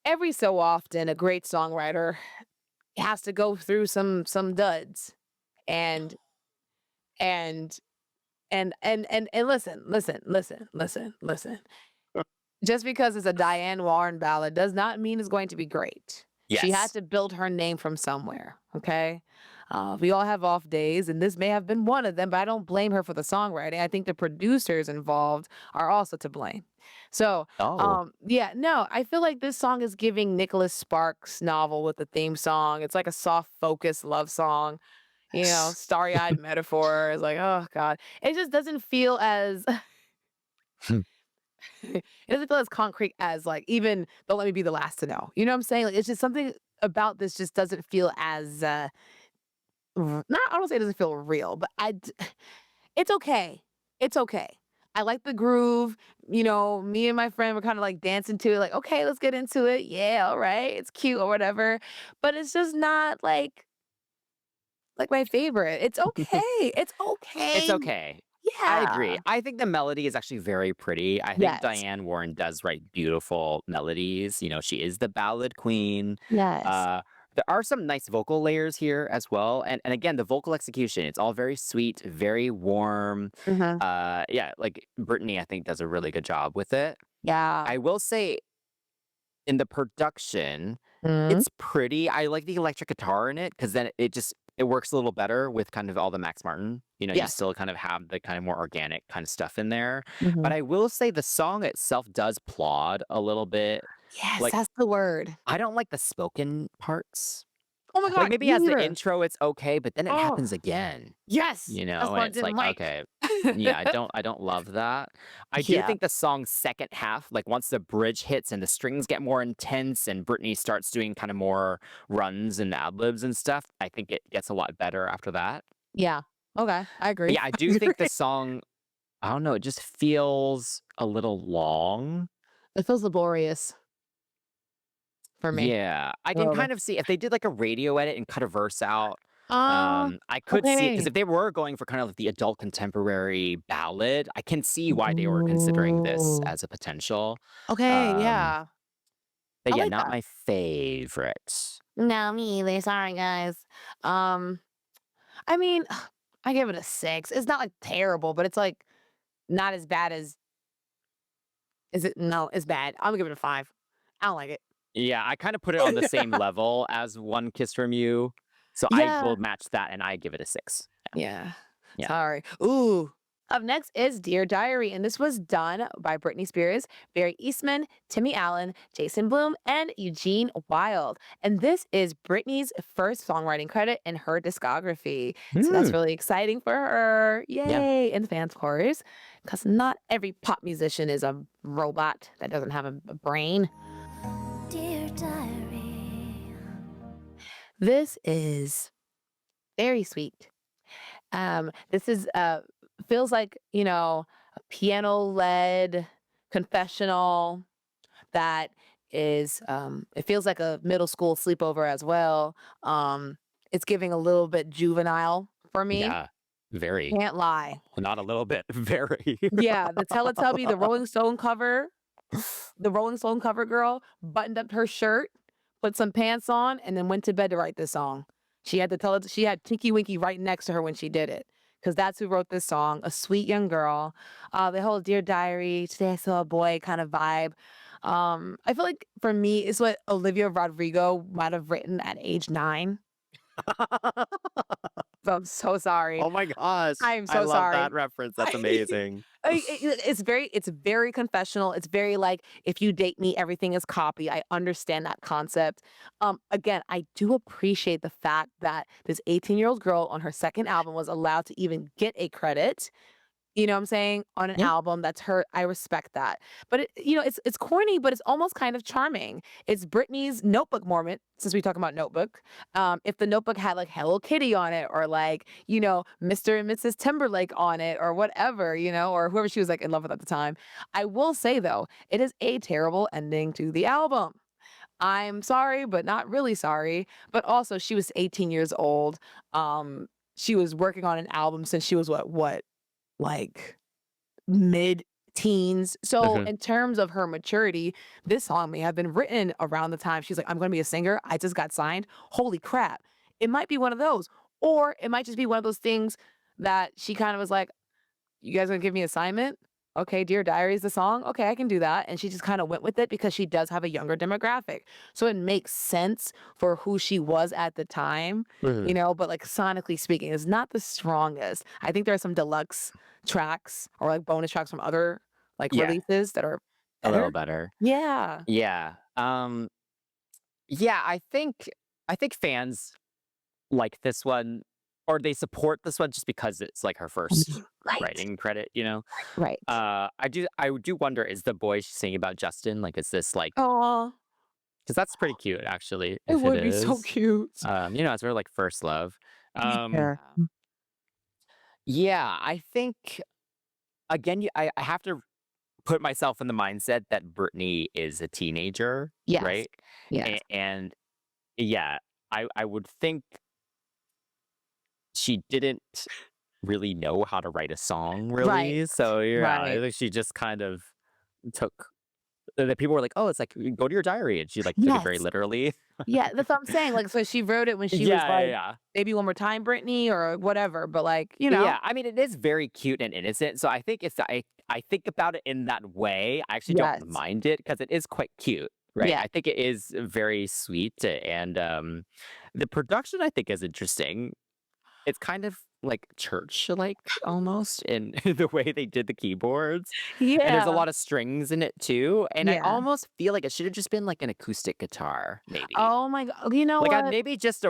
Every so often, a great songwriter has to go through some duds. And and and listen. Just because it's a Diane Warren ballad does not mean it's going to be great. She had Yes. to build her name from somewhere, okay? We all have off days, and this may have been one of them, but I don't blame her for the songwriting. I think the producers involved are also to blame. So, Oh. yeah, no, I feel like this song is giving Nicholas Sparks' novel with the theme song. It's like a soft focus love song, starry-eyed metaphor. It's like, oh God. It just doesn't feel as it doesn't feel as concrete as like even Don't Let Me Be the Last to Know. You know what I'm saying? Like it's just something about this just doesn't feel as not I don't say it doesn't feel real, but it's okay. It's okay. I like the groove. Me and my friend were kind of like dancing to it, like, okay, let's get into it. Yeah, all right. It's cute or whatever. But it's just not like my favorite. It's okay. It's It's okay. okay. I Yeah. agree. I think the melody is actually very pretty. I think Yes. Diane Warren does write beautiful melodies. She is the ballad queen. Yes. Uh, there are some nice vocal layers here as well. And again, the vocal execution, it's all very sweet, very warm. Mhm. Yeah, like Brittany, I think, does a really good job with it. Yeah. I will say in the production, Mhm. it's pretty. I like the electric guitar in it because then it works a little better with kind of all the Max Martin. You Yes. still kind of have the kind of more organic kind of stuff in there. But Mhm. I will say the song itself does plod a little bit. Yes, Like that's the word. I don't like the spoken parts. Oh my Like god, maybe me as the neither. intro, it's okay, but then it Oh, happens again. yes. That's And what I it's didn't like, like. okay, yeah, I don't love that. I do Yeah. think the song's second half, like once the bridge hits and the strings get more intense and Brittany starts doing kind of more runs and ad libs and stuff, I think it gets a lot better after that. Yeah. Okay, I But agree. yeah, I I do think the agree. song, I don't know, it just feels a little long. It feels laborious for me Yeah, I a can little bit. kind of see if they did like a radio edit and cut a verse out. Uh, I could see it because okay. if they were going for kind of like the adult contemporary ballad, I can see why they were considering this Ooh. as a potential. Okay, Um, yeah. but I yeah, like not that. my favorite. No, me either. Sorry, guys. Um, I mean, I give it a 6. It's not, like, terrible, but it's, like, not as bad as is it? No, it's bad. I'm gonna give it a 5. I don't like it. Yeah, I kind of put it on the same level as One Kiss from You, so I will Yeah. match that and I give it a 6. Yeah. Yeah. Sorry. Ooh. Up next is Dear Diary, and this was done by Britney Spears, Barry Eastman, Timmy Allen, Jason Bloom, and Eugene Wilde. And this is Britney's first songwriting credit in her discography. So that's Mm, really exciting for her. yeah. Yay. And the fans, of course, because not every pop musician is a robot that doesn't have a brain. Dear diary, This is very sweet. This is feels like, a piano-led confessional that is it feels like a middle school sleepover as well. It's giving a little bit juvenile for me. Yeah. Very. Can't lie. Not a little bit. Very. Yeah, the Teletubby, the Rolling Stone cover, the Rolling Stone cover girl buttoned up her shirt, put some pants on, and then went to bed to write this song. She had Tinky Winky right next to her when she did it, because that's who wrote this song, a sweet young girl. The whole Dear Diary, Today I Saw a Boy kind of vibe. I feel like for me, it's what Olivia Rodrigo might have written at age 9. So I'm so sorry. Oh my gosh. I'm I so love sorry. that reference. That's amazing. It's very confessional. It's very like, if you date me, everything is copy. I understand that concept. Again, I do appreciate the fact that this 18-year-old girl on her second album was allowed to even get a credit. You know what I'm saying? On an Yeah. album that's her. I respect that. But it's corny, but it's almost kind of charming. It's Britney's Notebook moment, since we talk about Notebook. If the Notebook had like Hello Kitty on it, or like, Mr. and Mrs. Timberlake on it, or whatever, or whoever she was like in love with at the time. I will say though, it is a terrible ending to the album. I'm sorry, but not really sorry. But also, she was 18 years old. She was working on an album since she was what, like mid-teens. So Mhm. in terms of her maturity, this song may have been written around the time she's like, I'm gonna be a singer. I just got signed. Holy crap. It might be one of those. Or it might just be one of those things that she kind of was like, you guys gonna give me assignment? Okay, Dear Diary is the song. Okay, I can do that. And she just kind of went with it because she does have a younger demographic. So it makes sense for who she was at the time, Mhm. but like sonically speaking, it's not the strongest. I think there are some deluxe tracks or like bonus tracks from other like Yeah, releases that are a little better. better. Yeah. Yeah. Yeah, I think fans like this one or they support this one just because it's like her first Right. writing credit. Right. I do wonder, is the boy she's singing about Justin? Like, is this like, Oh, because that's pretty cute actually, it if it would be so is. cute. It's her like first love. Um, Yeah. yeah, I think again, I have to put myself in the mindset that Brittany is a teenager, Yes. right? Yes. And yeah, I would think she didn't really know how to write a song, Right. really. So yeah, I Right. think she just kind of took. The people were like, "Oh, it's like go to your diary," and she like took it very Yes. literally. Yeah, that's what I'm saying. Like, so she wrote it when she was Yeah, yeah, like, yeah. maybe one more time, Brittany, or whatever. But like, you know, Yeah, I mean, it is very cute and innocent. So I think if I think about it in that way, I actually don't yes, mind it because it is quite cute, right? yeah, I think it is very sweet, and the production I think is interesting. It's kind of like church-like almost in the way they did the keyboards, and there's a yeah, lot of strings in it too. And I yeah. almost feel like it should have just been like an acoustic guitar, maybe. Oh my god, you know Like, I'd what? maybe just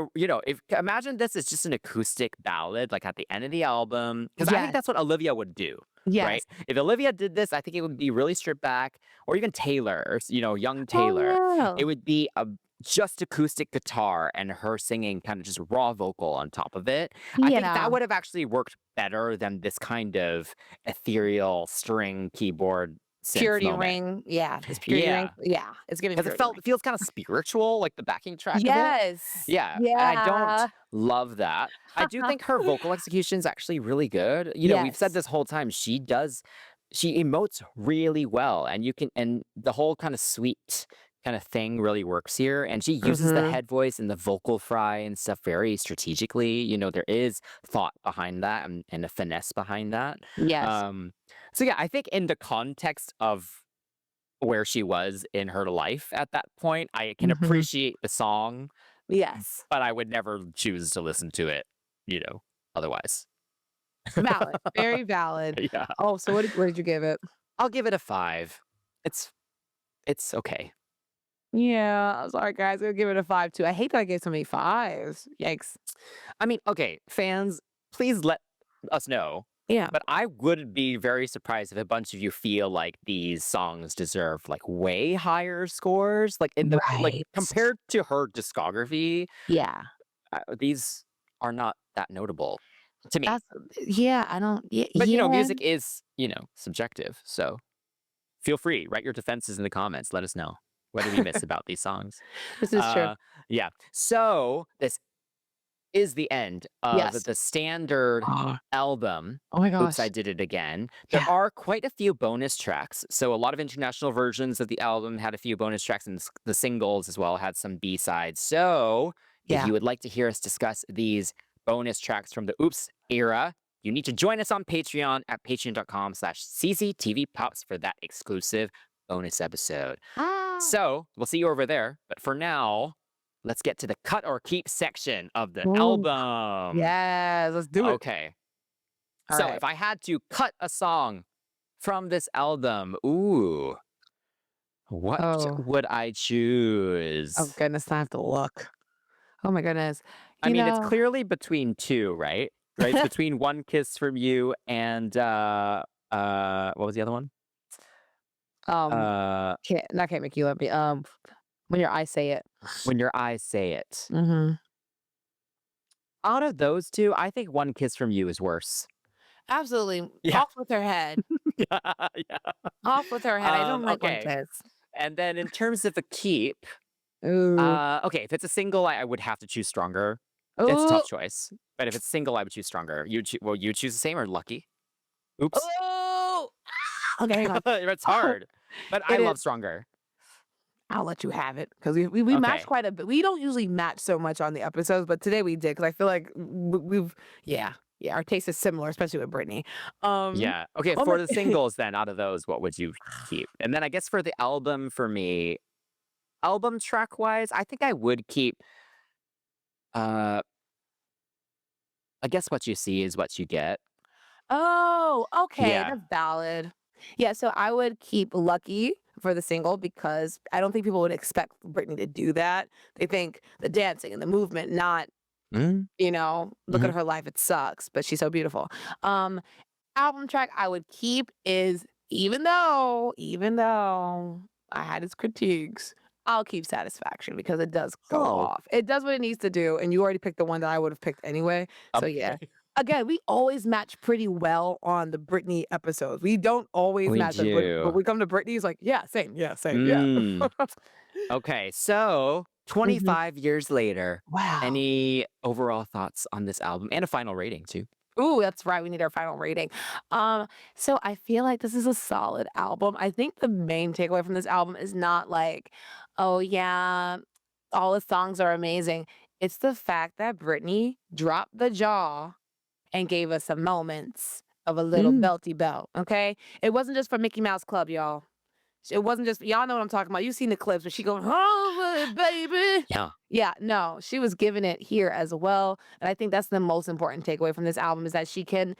if imagine this is just an acoustic ballad, like, at the end of the album, because I think Yes, that's what Olivia would do, right? yes. If Olivia did this, I think it would be really stripped back, or even Taylor, or young Oh Taylor. yeah, It would be a just acoustic guitar and her singing kind of just raw vocal on top of it. I think yeah. that would have actually worked better than this kind of ethereal string keyboard synth Purity moment. ring. Yeah, this purity ring. Yeah, Yeah, it's giving because purity ring. it feels kind of spiritual, like the backing track of it. Yes. Yeah, and I don't Yeah. love that. I do think her vocal execution is actually really good. We've said Yes. this whole time, she emotes really well, and the whole kind of sweet kind of thing really works here, and she uses the Mhm. head voice and the vocal fry and stuff very strategically. There is thought behind that and a finesse behind that. Yes. Um, so yeah, I think in the context of where she was in her life at that point, I can Mhm. appreciate the song, Yes. but I would never choose to listen to it, otherwise. Valid. Very valid. Yeah. Oh, so what did you give it? I'll give it a 5. It's it's okay. Yeah, I'm sorry, guys. I'll give it a 5 too. I hate that I gave so many fives. Yikes. I mean, okay, fans, please let us know, Yeah. but I would be very surprised if a bunch of you feel like these songs deserve, like, way higher scores, like, Right. compared to her discography, Yeah. these are not that notable to me. That's yeah, I don't But, yeah. music is, subjective, so feel free, write your defenses in the comments, let us know. What did we miss about these songs? This is true. Uh, yeah. So this is the end of Yes. the standard Oh, album. oh my Oops, I gosh. did it again. There Yeah. are quite a few bonus tracks. So a lot of international versions of the album had a few bonus tracks, and the singles as well had some B-sides. So if Yeah. you would like to hear us discuss these bonus tracks from the Oops era, you need to join us on Patreon at patreon.com/cctvpops for that exclusive bonus episode. Ah. So we'll see you over there. But for now, let's get to the cut or keep section of the Ooh. album. Yes, let's do it. Okay. All So right. if I had to cut a song from this album, what Oh. would I choose? Oh goodness, I have to look. Oh my goodness. I You mean, it's know, clearly between two, right? Right? It's between One Kiss from You and what was the other one? um, Uh can't make you let me. When your eyes say it. When Your Eyes Say It. Mm-hmm. Out of those two, I think One Kiss from You is worse. Absolutely. Yeah. Off with her head. Yeah, yeah. Off with her head. I don't like one Okay. kiss. And then in terms of a keep, Ooh. okay, if it's a single, I would have to choose Stronger. It's a Ooh. tough choice. But if it's single, I would choose Stronger. You choose the same or Lucky? Oops. Ooh. Okay, hang on. It's hard. But I It love is. Stronger. I'll let you have it because we match Okay. quite a bit. We don't usually match so much on the episodes, but today we did because I feel like we've yeah our taste is similar, especially with Brittany. Yeah. Okay, Oh for my, the singles then, out of those, what would you keep? And then I guess for the album for me, album track wise, I think I would keep uh I guess What You See Is What You Get. oh, okay, Yeah. that's valid. Yeah, so I would keep Lucky for the single because I don't think people would expect Britney to do that. They think the dancing and the movement, not, Mm, look mhm. at her life, it sucks, but she's so beautiful. Um, album track I would keep is even though I had its critiques, I'll keep Satisfaction because it does go Oh, off. It does what it needs to do, and you already picked the one that I would have picked anyway. So yeah. okay. Again, we always match pretty well on the Britney episodes. We don't always We match, but do. we come to Britney's like, yeah, same, yeah. Mm. Okay, so Mhm. 25 years later, Wow. any overall thoughts on this album and a final rating too? Ooh, that's right. We need our final rating. So I feel like this is a solid album. I think the main takeaway from this album is not like, oh yeah, all the songs are amazing. It's the fact that Britney dropped the jaw and gave us some moments of a little Mm. belty belt. Okay, it wasn't just for Mickey Mouse Club, y'all. It wasn't just y'all know what I'm talking about. You've seen the clips where she goes, "Oh, baby." Yeah. Yeah, no, she was giving it here as well. And I think that's the most important takeaway from this album is that she could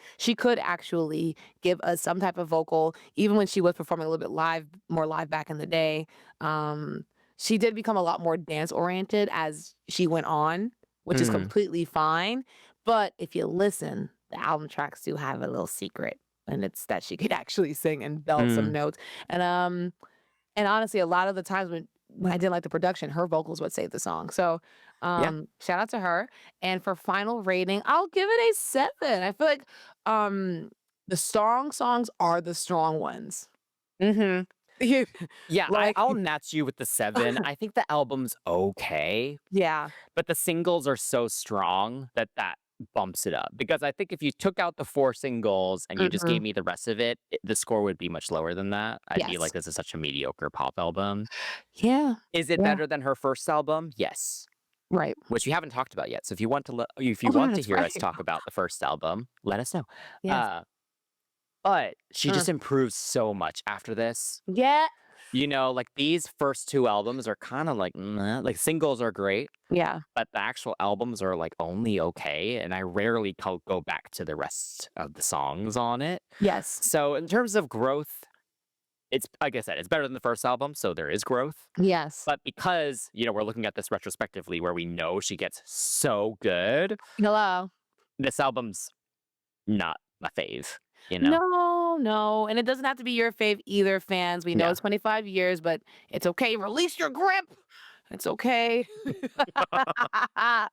actually give us some type of vocal, even when she was performing a little bit more live back in the day. Um, she did become a lot more dance oriented as she went on, which is Mm. completely fine. But if you listen, the album tracks do have a little secret, and it's that she could actually sing and belt some Mm. notes. And honestly, a lot of the times when I didn't like the production, her vocals would save the song. So, Yeah. shout out to her. And for final rating, I'll give it a 7. I feel like the strong songs are the strong ones. Hmm. Yeah, Like, I'll match you with the 7. I think the album's okay, yeah. but the singles are so strong that bumps it up. Because I think if you took out the 4 singles and you just Mhm. gave me the rest of it, the score would be much lower than that. I'd be Yes. like, this is such a mediocre pop album. Yeah. Is it Yeah. better than her first album? Yes. Right. Which we haven't talked about yet. So if you want to if you Oh, want to that's hear us right. talk about the first album, let us know. Yes. But she Uh. just improves so much after this. Yeah. You know, like these first 2 albums are kind of like, meh. Like singles are great, Yeah. but the actual albums are like only okay. And I rarely go back to the rest of the songs on it. Yes. So in terms of growth, it's like I said, it's better than the first album. So there is growth. Yes. But because, we're looking at this retrospectively where we know she gets so good, Hello. this album's not my fave, you know? No. And it doesn't have to be your fave either, fans. We know Yeah. it's 25 years, but it's okay. Release your grip. It's okay. All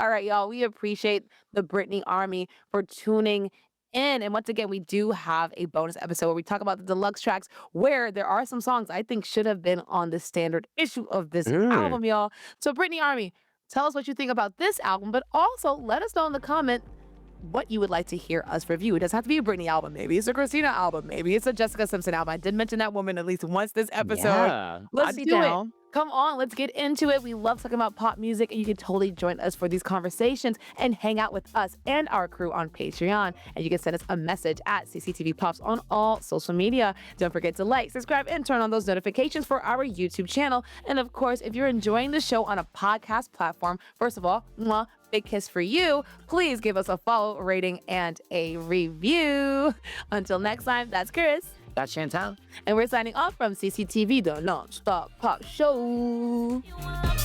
right, y'all. We appreciate the Britney Army for tuning in. And once again, we do have a bonus episode where we talk about the deluxe tracks where there are some songs I think should have been on the standard issue of this album, y'all. So, Britney Army, tell us what you think about this album, but also let us know in the comment what you would like to hear us review. It doesn't have to be a Britney album. Maybe it's a Christina album. Maybe it's a Jessica Simpson album. I did mention that woman at least once this episode. Yeah, Let's I'd be do down. it. Come on, let's get into it. We love talking about pop music, and you can totally join us for these conversations and hang out with us and our crew on Patreon. And you can send us a message at CCTV Pops on all social media. Don't forget to like, subscribe, and turn on those notifications for our YouTube channel. And of course, if you're enjoying the show on a podcast platform, first of all, mwah, big kiss for you. Please give us a follow, rating, and a review. Until next time, that's Chris. That's Chantel. And we're signing off from CCTV, the Non-Stop Pop Show. You wanna